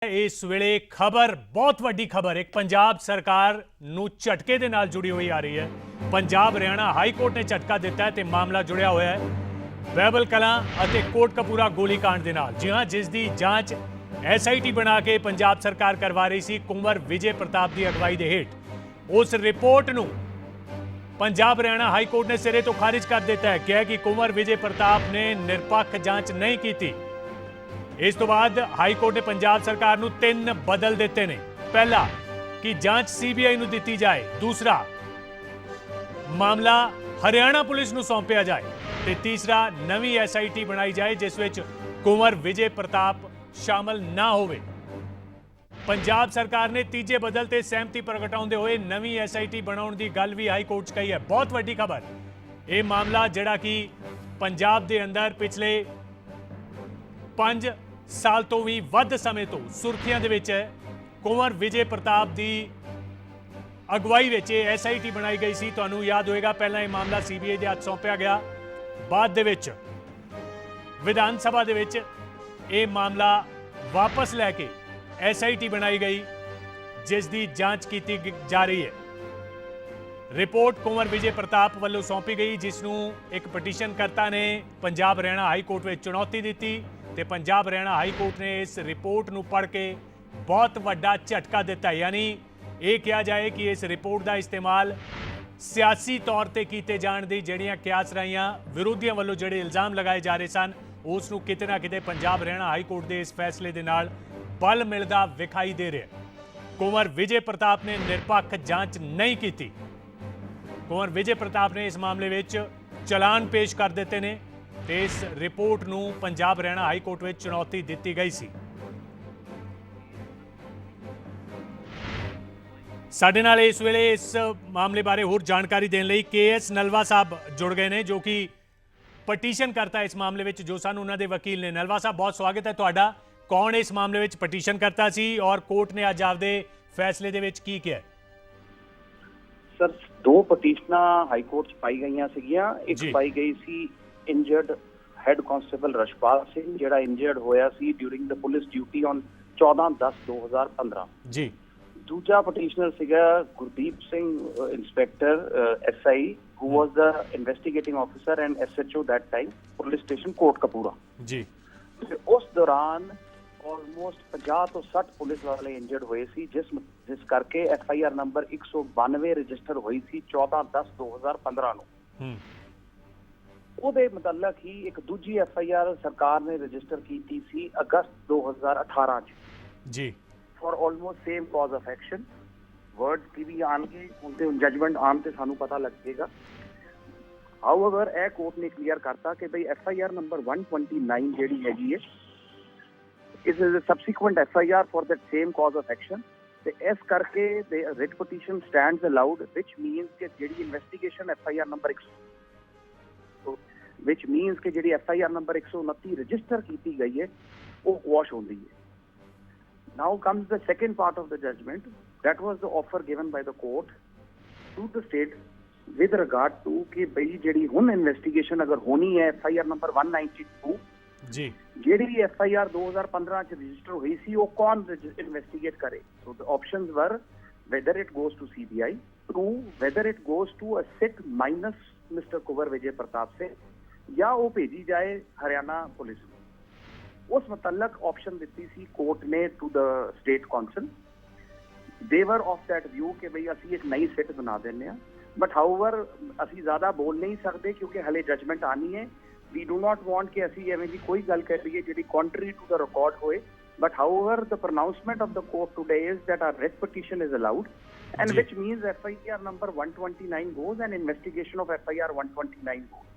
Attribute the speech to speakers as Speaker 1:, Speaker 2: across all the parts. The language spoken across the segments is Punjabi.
Speaker 1: इस वेले खबर बहुत वड्डी खबर एक पंजाब सरकार नूं झटके दे नाल जुड़ी हुई आ रही है। पंजाब हरियाणा हाई कोर्ट ने झटका दिता है तो मामला जुड़िया होया है बहबल कलां अते कोटकपूरा गोलीकांड दे नाल। जी हां, जिस दी जांच SIT बना के पंजाब सरकार करवा रही सी कुंवर विजय प्रताप की अगवाई दे हेठ, उस रिपोर्ट नूं पंजाब हरियाणा हाई कोर्ट ने सिरे तो खारिज कर दिता है। कहा कि कुंवर विजय प्रताप ने निरपक्ष जांच नहीं की। इस तो बाद हाई कोर्ट ने पंजाब सरकार नूं 3 बदल दिते ने। पहला कि जांच CBI नूं दिती जाए, दूसरा मामला हरियाणा पुलिस नूं सौंपिया जाए ते तीसरा नवी SIT बनाई जाए जिस विच कुंवर विजय प्रताप शामिल ना होवे। पंजाब सरकार ने तीजे बदल ते सहमति प्रगटाउंदे होए नवी SIT बनाउण दी गल भी हाई कोर्ट च कही है। बहुत वड्डी खबर। यह मामला जिहड़ा कि पंजाब दे अंदर पिछले 5 साल तो भी वध समय तो सुर्खियां दे विच है। कुंवर विजय प्रताप की अगवाई विच SIT बनाई गई सी। तुहानूं याद होएगा पहला यह मामला CBI दे हत्थ सौंपिया गया, बाद दे विच विधान सभा दे विच यह मामला वापस लैके SIT बनाई गई जिस दी जांच की जा रही है। रिपोर्ट कुंवर विजय प्रताप वालों सौंपी गई जिसनूं एक पटिशनकर्ता ने पंजाब हरियाणा हाई कोर्ट में चुनौती दी ते पंजाब हरियाणा हाई कोर्ट ने इस रिपोर्ट नूं पढ़ के बहुत वड्डा झटका दिता। यानी ये कहा जाए कि इस रिपोर्ट का इस्तेमाल सियासी तौर पर किए जाने दी जिहड़ियां क्यास रहियां विरोधियों वालों जिहड़े इल्जाम लगाए जा रहे सन उस नूं किते ना किते पंजाब हरियाणा हाई कोर्ट के इस फैसले दे नाल बल मिलदा विखाई दे रहा। कुंवर विजय प्रताप ने निरपक्ष जांच नहीं की। कुंवर विजय प्रताप ने इस मामले में चलान पेश कर दिते ने ते इस रिपोर्ट नूं पंजाब हरियाणा हाई कोर्ट में चुनौती दी गई सी। साडे नाल इस वेले इस मामले बारे होर जानकारी देने लई KS नलवा साहब जुड़ गए ने जो कि पटिशन करता इस मामले में जो सन उन्होंने वकील ने। नलवा साहब बहुत स्वागत है तुहाडा। कौन इस मामले में पटिशन करता सी और कोर्ट ने अज आपदे फैसले दे विच की किया?
Speaker 2: सर 2 पटिशनां हाई कोर्ट पाई गई सीगियां। एक पाई गई सी injured head constable Rashpal Singh जिहड़ा इंजर्ड होया सी during the police duty on 14/10/2015 जी। दूजा पटिशनर सीगा Gurdeep Singh inspector SI who was the investigating officer and SHO that time police station Kotkapura जी। उस दौरान ऑलमोस्ट 50 ਤੋਂ 60 पुलिस वाले इंजर्ड हुए सी जिस करके FIR नंबर 192 रजिस्टर हुई सी 14/10/2015 ਨੂੰ। ਉਹਦੇ ਮੁਤਲਕ ਹੀ ਇੱਕ ਦੂਜੀ FIR ਸਰਕਾਰ ਨੇ ਰਜਿਸਟਰ ਕੀਤੀ ਸੀ ਅਗਸਤ 2018 ਚ ਜੀ for almost same cause of action. Words ਕੀ ਵੀ ਆਣਗੇ ਉਹਦੇ ਜਜਮੈਂਟ ਆਉਣ ਤੇ ਸਾਨੂੰ ਪਤਾ ਲੱਗੇਗਾ। ਹਾਊਐਵਰ ਇਹ ਕੋਰਟ ਨੇ ਕਲੀਅਰ ਕਰਤਾ ਕਿ ਭਈ FIR ਨੰਬਰ 129 ਜਿਹੜੀ ਹੈਗੀ ਹੈ ਇਸ is a subsequent FIR for that same cause of action ਤੇ ਇਸ ਕਰਕੇ ਦੇ ਰਿਟ ਪਟੀਸ਼ਨ ਸਟੈਂਡਸ ਅਲਾਉਡ ਵਿਚ ਮੀਨਸ ਕਿ ਜਿਹੜੀ investigation FIR number which means कि जी FIR नंबर 129 रजिस्टर की गई है वो वॉश होती है। Now comes the second part of the judgment. That was the offer given by the court to the state with regard to कि भाई जी हुन इन्वेस्टिगेशन अगर होनी है FIR नंबर 192 जी जी FIR 2015 च रजिस्टर हुई सी वो कौन इन्वेस्टिगेट करे। So the options were whether it goes to CBI, 2 whether it goes to a SIT minus Mr. Kunwar Vijay Pratap से या वो भेजी जाए हरियाणा पुलिस में। उस मुतल्लक ऑप्शन दी सी कोर्ट ने to the state council. They were of that view कि भाई असी एक नई सिट बना देने। बट हाउएवर असी ज़्यादा बोल नहीं सकते क्योंकि हले जजमेंट आनी है। वी डू नॉट वांट कि असी एवें जी कोई गल कह रही है जी कॉन्ट्री टू द रिकॉर्ड होए। But however the pronouncement of the court today is that our writ petition is allowed and which means FIR number 129 goes and investigation of FIR 129 goes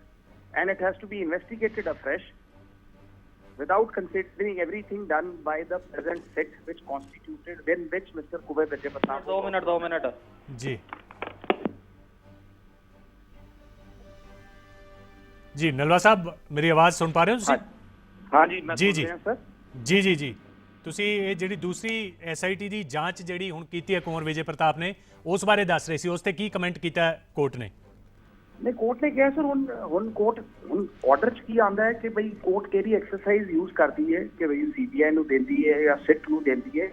Speaker 2: and it has to be investigated afresh without considering everything done by the present sit which constituted when which Mr. Kuber Vijay Prataap 2 minute
Speaker 1: जी जी। नलवा साहब मेरी आवाज़ सुन पा रहे हो?
Speaker 2: हाँ जी मैं
Speaker 1: जी जी
Speaker 2: सर
Speaker 1: जी जी जी। ਤੁਸੀਂ ਇਹ ਜਿਹੜੀ ਦੂਸਰੀ SIT ਦੀ ਜਾਂਚ ਜਿਹੜੀ ਹੁਣ ਕੀਤੀ ਹੈ ਕੁੰਵਰ ਵਿਜੇ ਪ੍ਰਤਾਪ ਨੇ ਉਸ ਬਾਰੇ ਦੱਸ ਰਹੇ ਸੀ, ਉਸ ਤੇ ਕੀ ਕਮੈਂਟ ਕੀਤਾ ਕੋਰਟ ਨੇ?
Speaker 2: नहीं कोर्ट ने कहा सर ਹੁਣ ਕੋਰਟ ਹੁਣ ਆਰਡਰ ਚ ਕੀ ਆਂਦਾ ਹੈ ਕਿ ਭਈ ਕੋਰਟ ਕਿਹੜੀ ਐਕਸਰਸਾਈਜ਼ ਯੂਜ਼ ਕਰਦੀ ਹੈ ਕਿ ਭਈ ਸੀਬੀਆਈ ਨੂੰ ਦਿੰਦੀ ਹੈ ਜਾਂ ਸਿਟ ਨੂੰ ਦਿੰਦੀ ਹੈ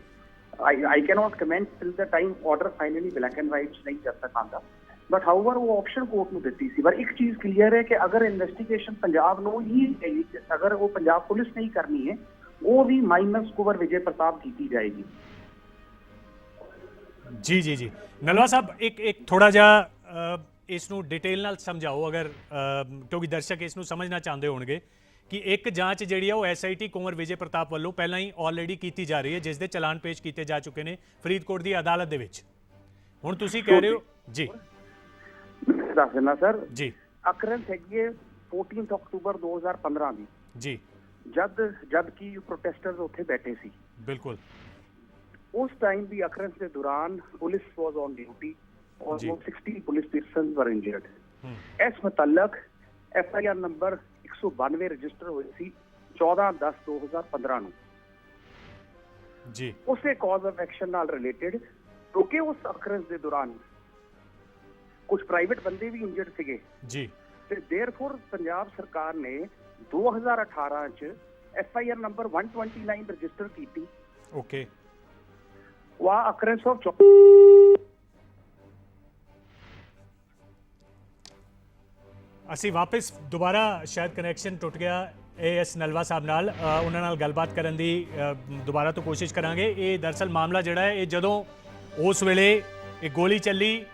Speaker 2: I cannot comment till the time order finally black and white ਨਹੀਂ ਜਦ ਤੱਕ ਆਂਦਾ ਬਟ ਹਾਊਵਰ ਉਹ ਆਪਸ਼ਨ ਕੋਰਟ ਨੂੰ ਦਿੱਤੀ ਸੀ ਪਰ ਇੱਕ ਚੀਜ਼ ਕਲੀਅਰ ਹੈ ਕਿ ਅਗਰ ਇਨਵੈਸਟੀਗੇਸ਼ਨ ਪੰਜਾਬ ਨੂੰ ਹੀ ਅਗਰ ਉਹ ਪੰਜਾਬ ਪੁਲਿਸ ਨਹੀਂ ਕਰਨੀ ਹੈ ਉਹ ਵੀ ਮਾਈਨਸ ਕੁਵਰ ਵਿਜੇ ਪ੍ਰਤਾਪ ਕੀਤੀ ਜਾਏਗੀ।
Speaker 1: ਜੀ ਜੀ ਜੀ ਨਲਵਾ ਸਾਹਿਬ ਇੱਕ ਥੋੜਾ ਜਿਹਾ ਇਸ ਨੂੰ ਡਿਟੇਲ ਨਾਲ ਸਮਝਾਓ ਅਗਰ ਕਿਉਂਕਿ ਦਰਸ਼ਕ ਇਸ ਨੂੰ ਸਮਝਣਾ ਚਾਹੁੰਦੇ ਹੋਣਗੇ ਕਿ ਇੱਕ ਜਾਂਚ ਜਿਹੜੀ ਆ ਉਹ ਐਸਆਈਟੀ ਕੁੰਵਰ ਵਿਜੇ ਪ੍ਰਤਾਪ ਵੱਲੋਂ ਪਹਿਲਾਂ ਹੀ ਆਲਰੇਡੀ ਕੀਤੀ ਜਾ ਰਹੀ ਹੈ ਜਿਸ ਦੇ ਚਲਾਨ ਪੇਸ਼ ਕੀਤੇ ਜਾ ਚੁੱਕੇ ਨੇ ਫਰੀਦਕੋਟ ਦੀ ਅਦਾਲਤ ਦੇ ਵਿੱਚ। ਹੁਣ ਤੁਸੀਂ ਕਹਿ ਰਹੇ ਹੋ ਜੀ
Speaker 2: ਦੱਸ ਦੇਣਾ ਸਰ
Speaker 1: ਜੀ
Speaker 2: ਅਕਰੈਂਸ ਹੈਗੀ ਹੈ 14 ਅਕਤੂਬਰ 2015 ਦੀ
Speaker 1: ਜੀ
Speaker 2: ਜਦ ਕਿ ਪ੍ਰੋਟੈਸਟਰਸ ਉੱਥੇ ਬੈਠੇ ਸੀ
Speaker 1: ਬਿਲਕੁਲ
Speaker 2: ਉਸ ਟਾਈਮ ਦੀ ਅਕਰੈਂਸ ਦੇ ਦੌਰਾਨ police was on duty almost 60 police persons were injured ਇਸ ਮੁਤਲਕ FIR ਨੰਬਰ 192 ਰਜਿਸਟਰ ਹੋਈ ਸੀ 14/10/2015 ਨੂੰ
Speaker 1: ਜੀ
Speaker 2: ਉਸੇ ਕਾਜ਼ ਆਫ ਐਕਸ਼ਨ ਨਾਲ ਰਿਲੇਟਡ ਕਿਉਂਕਿ ਉਸ ਅਕਰੈਂਸ ਦੇ ਦੌਰਾਨ ਕੁਝ ਪ੍ਰਾਈਵੇਟ ਬੰਦੇ ਵੀ ਇੰਜਰਡ ਸੀਗੇ
Speaker 1: ਜੀ
Speaker 2: ਤੇ ਦੇਅਰਫੋਰ ਪੰਜਾਬ ਸਰਕਾਰ ਨੇ 2018 ਚ FIR ਨੰਬਰ 129 ਰਜਿਸਟਰ ਕੀਤੀ
Speaker 1: ਓਕੇ
Speaker 2: ਵਾ ਅਕਰੈਂਸ ਆਫ
Speaker 1: ਅਸੀਂ ਵਾਪਸ ਦੁਬਾਰਾ ਸ਼ਾਇਦ ਕਨੈਕਸ਼ਨ ਟੁੱਟ ਗਿਆ AS ਨਲਵਾ ਸਾਹਿਬ ਨਾਲ ਉਹਨਾਂ ਨਾਲ ਗੱਲਬਾਤ ਕਰਨ ਦੀ ਦੁਬਾਰਾ ਤੋਂ ਕੋਸ਼ਿਸ਼ ਕਰਾਂਗੇ। ਇਹ ਦਰਅਸਲ ਮਾਮਲਾ ਜਿਹੜਾ ਹੈ ਇਹ ਜਦੋਂ ਉਸ ਵੇਲੇ ਇਹ ਗੋਲੀ ਚੱਲੀ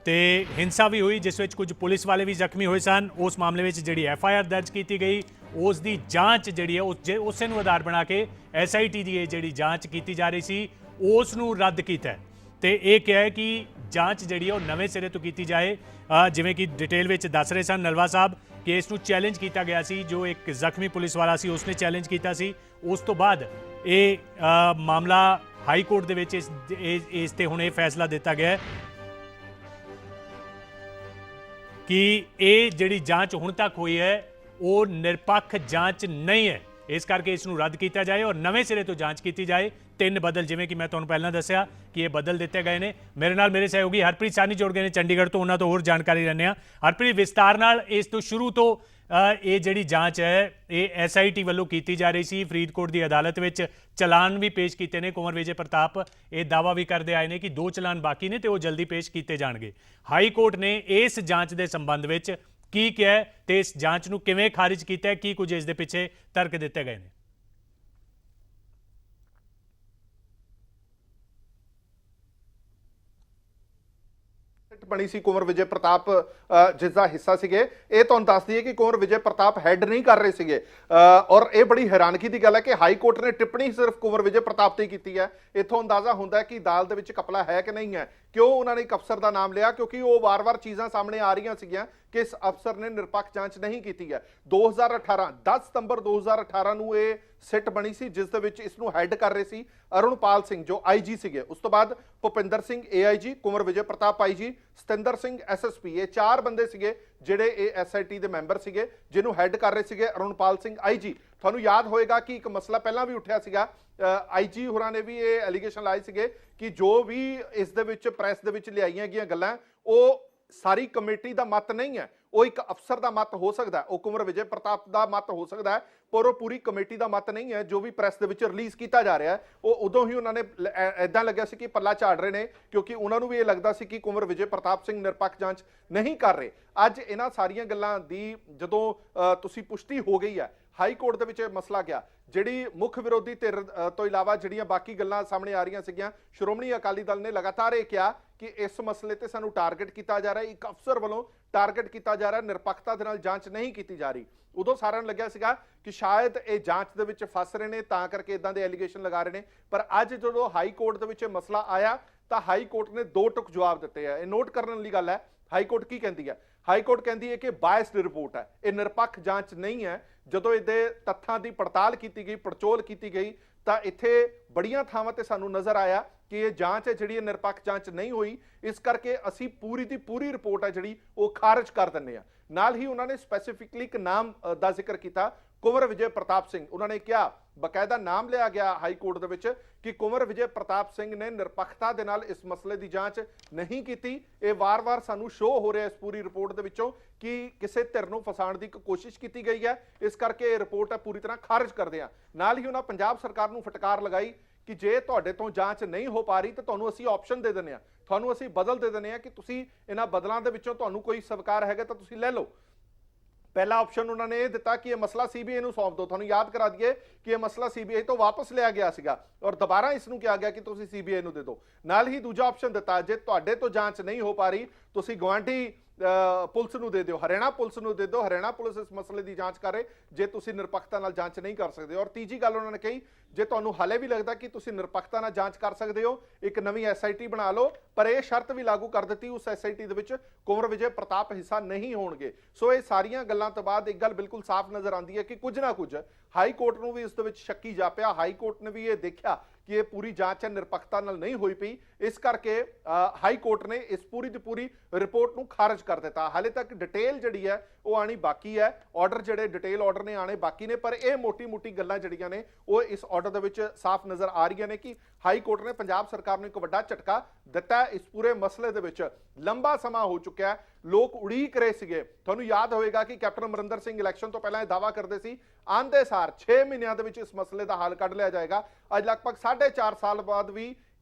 Speaker 1: ਤੇ ਹਿੰਸਾ ਵੀ ਹੋਈ ਜਿਸ ਵਿੱਚ ਕੁਝ ਪੁਲਿਸ ਵਾਲੇ ਵੀ ਜ਼ਖਮੀ ਹੋਏ ਸਨ ਉਸ ਮਾਮਲੇ ਵਿੱਚ ਜਿਹੜੀ FIR ਦਰਜ ਕੀਤੀ ਗਈ ਉਸ ਦੀ ਜਾਂਚ ਜਿਹੜੀ ਹੈ ਉਸੇ ਨੂੰ ਆਧਾਰ ਬਣਾ ਕੇ SIT ਦੀ ਇਹ ਜਿਹੜੀ ਜਾਂਚ ਕੀਤੀ ਜਾ ਰਹੀ ਸੀ ਉਸ ਨੂੰ ਰੱਦ ਕੀਤਾ ਤੇ ਇਹ ਕਿਹਾ ਹੈ ਕਿ ਜਾਂਚ ਜਿਹੜੀ ਉਹ ਨਵੇਂ ਸਿਰੇ ਤੋਂ ਕੀਤੀ ਜਾਏ ਜਿਵੇਂ ਕਿ ਡਿਟੇਲ ਵਿੱਚ ਦੱਸ ਰਹੇ ਸਨ ਨਲਵਾ ਸਾਹਿਬ ਕਿ ਇਸ ਨੂੰ ਚੈਲੰਜ ਕੀਤਾ ਗਿਆ ਸੀ ਜੋ ਇੱਕ ਜ਼ਖਮੀ ਪੁਲਿਸ ਵਾਲਾ ਸੀ ਉਸਨੇ ਚੈਲੰਜ ਕੀਤਾ ਸੀ ਉਸ ਤੋਂ ਬਾਅਦ ਇਹ ਮਾਮਲਾ ਹਾਈ ਕੋਰਟ ਦੇ ਵਿੱਚ ਇਸ ਤੇ ਹੁਣ ਇਹ ਫੈਸਲਾ ਦਿੱਤਾ ਗਿਆ ਕਿ ਇਹ ਜਿਹੜੀ ਜਾਂਚ ਹੁਣ ਤੱਕ ਹੋਈ ਹੈ ਉਹ ਨਿਰਪੱਖ ਜਾਂਚ ਨਹੀਂ ਹੈ ਇਸ ਕਰਕੇ ਇਸ ਨੂੰ ਰੱਦ ਕੀਤਾ ਜਾਏ ਔਰ ਨਵੇਂ ਸਿਰੇ ਤੋਂ ਜਾਂਚ ਕੀਤੀ ਜਾਏ। 3 ਬਦਲ ਜਿਵੇਂ ਕਿ ਮੈਂ ਤੁਹਾਨੂੰ ਪਹਿਲਾਂ ਦੱਸਿਆ ਕਿ ਇਹ ਬਦਲ ਦਿੱਤੇ ਗਏ ਨੇ। ਮੇਰੇ ਨਾਲ ਮੇਰੇ ਸਹਿਯੋਗੀ ਹਰਪ੍ਰੀਤ ਸਾਨੀ ਜੁੜ ਗਏ ਨੇ ਚੰਡੀਗੜ੍ਹ ਤੋਂ ਉਹਨਾਂ ਤੋਂ ਹੋਰ ਜਾਣਕਾਰੀ ਲੈਂਦੇ ਹਾਂ। ਹਰਪ੍ਰੀਤ ਵਿਸਤਾਰ ਨਾਲ ਇਸ ਤੋਂ ਸ਼ੁਰੂ ਤੋਂ ਇਹ ਜਿਹੜੀ ਜਾਂਚ ਹੈ ਇਹ SIT ਵੱਲੋਂ ਕੀਤੀ ਜਾ ਰਹੀ ਸੀ ਫਰੀਦਕੋਟ ਦੀ ਅਦਾਲਤ ਵਿੱਚ ਚਲਾਨ ਵੀ ਪੇਸ਼ ਕੀਤੇ ਨੇ ਕੁੰਵਰ ਵਿਜੇ ਪ੍ਰਤਾਪ ਇਹ ਦਾਅਵਾ ਵੀ ਕਰਦੇ ਆਏ ਨੇ ਕਿ 2 ਚਲਾਨ ਬਾਕੀ ਨੇ ਤੇ ਉਹ ਜਲਦੀ ਪੇਸ਼ ਕੀਤੇ ਜਾਣਗੇ। ਹਾਈ ਕੋਰਟ ਨੇ ਇਸ ਜਾਂਚ ਦੇ ਸੰਬੰਧ ਵਿੱਚ ਕੀ ਕਿਹਾ ਤੇ ਇਸ ਜਾਂਚ ਨੂੰ ਕਿਵੇਂ ਖਾਰਿਜ ਕੀਤਾ ਕੀ ਕੁਝ ਇਸ ਦੇ ਪਿੱਛੇ ਤਰਕ ਦਿੱਤੇ ਗਏ ਨੇ।
Speaker 3: ਬਣੀ ਸੀ ਕੁੰਵਰ ਵਿਜੇ ਪ੍ਰਤਾਪ ਜਿਸ ਦਾ ਹਿੱਸਾ ਸੀਗੇ ਇਹ ਤੁਹਾਨੂੰ ਦੱਸ ਦਈਏ ਕਿ ਕੁੰਵਰ ਵਿਜੇ ਪ੍ਰਤਾਪ ਹੈਡ ਨਹੀਂ ਕਰ ਰਹੇ ਸੀਗੇ ਔਰ ਇਹ ਬੜੀ ਹੈਰਾਨਗੀ ਦੀ ਗੱਲ ਹੈ ਕਿ ਹਾਈ ਕੋਰਟ ਨੇ ਟਿੱਪਣੀ ਸਿਰਫ ਕੁੰਵਰ ਵਿਜੇ ਪ੍ਰਤਾਪ ਤੇ ਕੀਤੀ ਹੈ। ਇੱਥੋਂ ਅੰਦਾਜ਼ਾ ਹੁੰਦਾ ਹੈ ਕਿ ਅਦਾਲਤ ਦੇ ਵਿੱਚ ਕਪਲਾ ਹੈ ਕਿ ਨਹੀਂ ਹੈ। ਕਿਉਂ ਉਹਨਾਂ ਨੇ ਇੱਕ ਅਫਸਰ ਦਾ ਨਾਮ ਲਿਆ ਕਿਉਂਕਿ ਉਹ ਵਾਰ-ਵਾਰ ਚੀਜ਼ਾਂ ਸਾਹਮਣੇ ਆ ਰਹੀਆਂ ਸੀਗੀਆਂ ਕਿ ਇਸ ਅਫਸਰ ਨੇ ਨਿਰਪੱਖ ਜਾਂਚ ਨਹੀਂ ਕੀਤੀ ਹੈ। 10 ਸਤੰਬਰ 2018 ਨੂੰ ਇਹ ਸਿੱਟ ਬਣੀ ਸੀ ਜਿਸ ਦੇ ਵਿੱਚ ਇਸ ਨੂੰ ਹੈਡ ਕਰ ਰਹੇ ਸੀ ਅਰੁਣਪਾਲ ਸਿੰਘ ਜੋ IG ਸੀਗੇ। ਉਸ ਤੋਂ ਬਾਅਦ ਭੁਪਿੰਦਰ ਸਿੰਘ AIG ਕੁੰਵਰ ਵਿਜੇ ਪ੍ਰਤਾਪ IG ਸਤਿੰਦਰ ਸਿੰਘ SSP ਇਹ 4 ਬੰਦੇ ਸੀਗੇ ਜਿਹੜੇ ਇਹ SIT ਦੇ ਮੈਂਬਰ ਸੀਗੇ ਜਿਹਨੂੰ ਹੈਡ ਕਰ ਰਹੇ ਸੀਗੇ ਅਰੁਣਪਾਲ ਸਿੰਘ IG। ਤੁਹਾਨੂੰ ਯਾਦ ਹੋਏਗਾ ਕਿ ਇੱਕ ਮਸਲਾ ਪਹਿਲਾਂ ਵੀ ਉੱਠਿਆ ਸੀਗਾ IG ਹੋਰਾਂ ਨੇ ਵੀ ਇਹ ਐਲੀਗੇਸ਼ਨ ਲਾਏ ਸੀਗੇ ਕਿ ਜੋ ਵੀ ਇਸ ਦੇ ਵਿੱਚ ਪ੍ਰੈਸ ਦੇ ਵਿੱਚ ਲਿਆਈਆਂ ਗਈਆਂ ਗੱਲਾਂ ਉਹ ਸਾਰੀ ਕਮੇਟੀ ਦਾ ਮਤ ਨਹੀਂ ਹੈ ਉਹ ਇੱਕ ਅਫਸਰ ਦਾ ਮਤ ਹੋ ਸਕਦਾ ਉਹ ਕੁੰਵਰ ਵਿਜੇ ਪ੍ਰਤਾਪ ਦਾ ਮਤ ਹੋ ਸਕਦਾ ਹੈ ਪਰ ਉਹ ਪੂਰੀ ਕਮੇਟੀ ਦਾ ਮਤ ਨਹੀਂ ਹੈ। ਜੋ ਵੀ ਪ੍ਰੈਸ ਦੇ ਵਿੱਚ ਰਿਲੀਜ਼ ਕੀਤਾ ਜਾ ਰਿਹਾ ਹੈ ਉਹ ਉਦੋਂ ਹੀ ਉਹਨਾਂ ਨੇ ਐਦਾਂ ਲੱਗਿਆ ਸੀ ਕਿ ਪੱਲਾ ਝਾੜ ਰਹੇ ਨੇ ਕਿਉਂਕਿ ਉਹਨਾਂ ਨੂੰ ਵੀ ਇਹ ਲੱਗਦਾ ਸੀ ਕਿ ਕੁੰਵਰ ਵਿਜੇ ਪ੍ਰਤਾਪ ਸਿੰਘ ਨਿਰਪੱਖ ਜਾਂਚ ਨਹੀਂ ਕਰ ਰਹੇ। ਅੱਜ ਇਹਨਾਂ ਸਾਰੀਆਂ ਗੱਲਾਂ ਦੀ ਜਦੋਂ ਤੁਸੀਂ ਪੁਸ਼ਟੀ ਹੋ ਗਈ ਹੈ ਹਾਈ ਕੋਰਟ ਦੇ ਵਿੱਚ ਇਹ ਮਸਲਾ ਗਿਆ ਜਿਹੜੀ ਮੁੱਖ ਵਿਰੋਧੀ ਧਿਰ ਤੋਂ ਇਲਾਵਾ ਜਿਹੜੀਆਂ ਬਾਕੀ ਗੱਲਾਂ ਸਾਹਮਣੇ ਆ ਰਹੀਆਂ ਸੀਗੀਆਂ ਸ਼੍ਰੋਮਣੀ ਅਕਾਲੀ ਦਲ ਨੇ ਲਗਾਤਾਰ ਇਹ ਕਿਹਾ ਕਿ ਇਸ ਮਸਲੇ ਤੇ ਸਾਨੂੰ ਟਾਰਗੇਟ ਕੀਤਾ ਜਾ ਰਿਹਾ ਇੱਕ ਅਫਸਰ ਵੱਲੋਂ ਟਾਰਗੇਟ ਕੀਤਾ ਜਾ ਰਿਹਾ ਨਿਰਪੱਖਤਾ ਦੇ ਨਾਲ ਜਾਂਚ ਨਹੀਂ ਕੀਤੀ ਜਾ ਰਹੀ। ਉਦੋਂ ਸਾਰਿਆਂ ਨੂੰ ਲੱਗਿਆ ਸੀਗਾ ਕਿ ਸ਼ਾਇਦ ਇਹ ਜਾਂਚ ਦੇ ਵਿੱਚ ਫਸ ਰਹੇ ਨੇ ਤਾਂ ਕਰਕੇ ਇਦਾਂ ਦੇ ਐਲੀਗੇਸ਼ਨ ਲਗਾ ਰਹੇ ਨੇ ਪਰ ਅੱਜ ਜਦੋਂ ਹਾਈ ਕੋਰਟ ਦੇ ਵਿੱਚ ਇਹ ਮਸਲਾ ਆਇਆ ਤਾਂ ਹਾਈ ਕੋਰਟ ਨੇ 2 ਟੁਕ ਜਵਾਬ ਦਿੱਤੇ ਆ। ਇਹ ਨੋਟ ਕਰਨ ਵਾਲੀ ਗੱਲ ਹੈ ਹਾਈ ਕੋਰਟ ਕੀ ਕਹਿੰਦੀ ਹੈ। ਹਾਈ ਕੋਰਟ ਕਹਿੰਦੀ ਹੈ ਕਿ ਬਾਇਸਡ ਰਿਪੋਰਟ ਹੈ ਇਹ ਨਿਰਪੱਖ ਜਾਂਚ ਨਹੀਂ ਹੈ। ਜਦੋਂ ਇਹਦੇ ਤੱਥਾਂ ਦੀ ਪੜਤਾਲ ਕੀਤੀ ਗਈ ਪੜਚੋਲ ਕੀਤੀ ਗਈ ਤਾਂ ਇੱਥੇ ਬੜੀਆਂ ਥਾਵਾਂ ਤੇ ਸਾਨੂੰ ਨਜ਼ਰ ਆਇਆ ਕਿ ਇਹ ਜਾਂਚ ਹੈ ਜਿਹੜੀ ਨਿਰਪੱਖ ਜਾਂਚ ਨਹੀਂ ਹੋਈ ਇਸ ਕਰਕੇ ਅਸੀਂ ਪੂਰੀ ਦੀ ਪੂਰੀ ਰਿਪੋਰਟ ਹੈ ਜਿਹੜੀ ਉਹ ਖਾਰਜ ਕਰ ਦਿੰਦੇ ਆ। ਨਾਲ ਹੀ ਉਹਨਾਂ ਨੇ ਸਪੈਸੀਫਿਕਲੀ ਇੱਕ ਨਾਮ ਦਾ ਜ਼ਿਕਰ ਕੀਤਾ ਕੁੰਵਰ ਵਿਜੇ ਪ੍ਰਤਾਪ ਸਿੰਘ ਉਹਨਾਂ ਨੇ ਕਿਹਾ, ਬਕਾਇਦਾ ਨਾਮ ਲਿਆ ਗਿਆ ਹਾਈ ਕੋਰਟ ਦੇ ਵਿੱਚ ਕਿ ਕੁੰਵਰ ਵਿਜੇ ਪ੍ਰਤਾਪ ਸਿੰਘ ਨੇ ਨਿਰਪੱਖਤਾ ਦੇ ਨਾਲ ਇਸ ਮਸਲੇ ਦੀ ਜਾਂਚ ਨਹੀਂ ਕੀਤੀ। ਇਹ ਵਾਰ-ਵਾਰ ਸਾਨੂੰ ਸ਼ੋਅ ਹੋ ਰਿਹਾ ਇਸ ਪੂਰੀ ਰਿਪੋਰਟ ਦੇ ਵਿੱਚੋਂ ਕਿ ਕਿਸੇ ਧਿਰ ਨੂੰ ਫਸਾਉਣ ਦੀ ਇੱਕ ਕੋਸ਼ਿਸ਼ ਕੀਤੀ ਗਈ ਹੈ। ਇਸ ਕਰਕੇ ਇਹ ਰਿਪੋਰਟ ਹੈ ਪੂਰੀ ਤਰ੍ਹਾਂ ਖਾਰਜ ਕਰਦੇ ਹਾਂ। ਨਾਲ ਹੀ ਉਹਨਾਂ ਪੰਜਾਬ ਸਰਕਾਰ ਨੂੰ ਫਟਕਾਰ ਲਗਾਈ ਕਿ ਜੇ ਤੁਹਾਡੇ ਤੋਂ ਜਾਂਚ ਨਹੀਂ ਹੋ ਪਾ ਰਹੀ ਤਾਂ ਤੁਹਾਨੂੰ ਅਸੀਂ ਆਪਸ਼ਨ ਦੇ ਦਿੰਦੇ ਹਾਂ, ਤੁਹਾਨੂੰ ਅਸੀਂ ਬਦਲ ਦੇ ਦਿੰਦੇ ਹਾਂ ਕਿ ਤੁਸੀਂ ਇਹਨਾਂ ਬਦਲਾਂ ਦੇ ਵਿੱਚੋਂ ਤੁਹਾਨੂੰ ਕੋਈ ਸਵੀਕਾਰ ਹੈਗਾ ਤਾਂ ਤੁਸੀਂ ਲੈ ਲਓ। पहला ऑप्शन उन्होंने ये दिता कि यह मसला सीबीआई ਨੂੰ सौंप दो। ਤੁਹਾਨੂੰ याद करा दिए कि यह मसला सीबीआई तो वापस लिया गया ਸੀਗਾ और दोबारा इसनू किया गया कि ਤੁਸੀਂ सीबीआई ਨੂੰ ਦੇ ਦਿਓ। ਨਾਲ ਹੀ ਦੂਜਾ ਆਪਸ਼ਨ ਦਿੱਤਾ, ਜੇ ਤੁਹਾਡੇ ਤੋਂ ਜਾਂਚ ਨਹੀਂ ਹੋ ਪਾ ਰਹੀ ਤੁਸੀਂ ਗਵਾਂਢੀ ਪੁਲਿਸ ਨੂੰ ਦੇ ਦਿਓ, ਹਰਿਆਣਾ ਪੁਲਿਸ ਨੂੰ ਦੇ ਦਿਓ, ਹਰਿਆਣਾ ਪੁਲਿਸ ਇਸ ਮਸਲੇ ਦੀ ਜਾਂਚ ਕਰੇ ਜੇ ਤੁਸੀਂ ਨਿਰਪੱਖਤਾ ਨਾਲ ਜਾਂਚ ਨਹੀਂ ਕਰ ਸਕਦੇ। ਔਰ ਤੀਜੀ ਗੱਲ ਉਹਨਾਂ ਨੇ ਕਹੀ, ਜੇ ਤੁਹਾਨੂੰ ਹਾਲੇ ਵੀ ਲੱਗਦਾ ਕਿ ਤੁਸੀਂ ਨਿਰਪੱਖਤਾ ਨਾਲ ਜਾਂਚ ਕਰ ਸਕਦੇ ਹੋ ਇੱਕ ਨਵੀਂ ਐਸਆਈਟੀ ਬਣਾ ਲਓ, ਪਰ ਇਹ ਸ਼ਰਤ ਵੀ ਲਾਗੂ ਕਰ ਦਿੱਤੀ ਉਸ ਐਸਆਈਟੀ ਦੇ ਵਿੱਚ ਕੁੰਵਰ ਵਿਜੇ ਪ੍ਰਤਾਪ ਹਿੱਸਾ ਨਹੀਂ ਹੋਣਗੇ। ਸੋ ਇਹ ਸਾਰੀਆਂ ਗੱਲਾਂ ਤੋਂ ਬਾਅਦ ਇੱਕ ਗੱਲ ਬਿਲਕੁਲ ਸਾਫ਼ ਨਜ਼ਰ ਆਉਂਦੀ ਹੈ ਕਿ ਕੁਝ ਨਾ ਕੁਝ ਹਾਈ ਕੋਰਟ ਨੂੰ ਵੀ ਇਸ ਦੇ ਵਿੱਚ ਸ਼ੱਕੀ ਜਾਪਿਆ। ਹਾਈ ਕੋਰਟ ਨੇ ਵੀ ਇਹ ਦੇਖਿਆ ਕਿ ਇਹ ਪੂਰੀ ਜਾਂਚ ਨਿਰਪੱਖਤਾ ਨਾਲ ਨਹੀਂ ਹੋਈ ਪਈ, ਇਸ ਕਰਕੇ ਹਾਈ ਕੋਰਟ ਨੇ ਇਸ ਪੂਰੀ ਦੀ ਪੂਰੀ ਰਿਪੋਰਟ ਨੂੰ ਖਾਰਜ ਕਰ ਦਿੱਤਾ। ਹਾਲੇ ਤੱਕ ਡਿਟੇਲ ਜਿਹੜੀ ਹੈ ਉਹ ਆਣੀ ਬਾਕੀ ਹੈ, ਆਰਡਰ ਜਿਹੜੇ ਡਿਟੇਲ ਆਰਡਰ ਨੇ ਆਣੇ ਬਾਕੀ ਨੇ, ਪਰ ਇਹ ਮੋਟੀ-ਮੋਟੀ ਗੱਲਾਂ ਜਿਹੜੀਆਂ ਨੇ ਉਹ ਇਸ ਆਰਡਰ ਦੇ ਵਿੱਚ ਸਾਫ਼ ਨਜ਼ਰ ਆ ਰਹੀਆਂ ਨੇ ਕਿ ਹਾਈ ਕੋਰਟ ਨੇ ਪੰਜਾਬ ਸਰਕਾਰ ਨੂੰ ਇੱਕ ਵੱਡਾ ਝਟਕਾ ਦਿੱਤਾ। ਇਸ ਪੂਰੇ ਮਸਲੇ ਦੇ ਵਿੱਚ ਲੰਬਾ ਸਮਾਂ ਹੋ ਚੁੱਕਿਆ ਹੈ, ਲੋਕ ਉਡੀਕ ਰਹੇ ਸੀਗੇ। ਤੁਹਾਨੂੰ ਯਾਦ ਹੋਵੇਗਾ ਕਿ ਕੈਪਟਨ ਅਮਰਿੰਦਰ ਸਿੰਘ ਇਲੈਕਸ਼ਨ ਤੋਂ ਪਹਿਲਾਂ ਇਹ ਦਾਅਵਾ ਕਰਦੇ ਸੀ ਆਂਦੇ ਸਾਰ 6 ਮਹੀਨਿਆਂ ਦੇ ਵਿੱਚ ਇਸ ਮਸਲੇ ਦਾ ਹੱਲ ਕੱਢ ਲਿਆ ਜਾਏਗਾ। ਅੱਜ ਲਗਭਗ 4.5 ਸਾਲ ਬਾਅਦ ਵੀ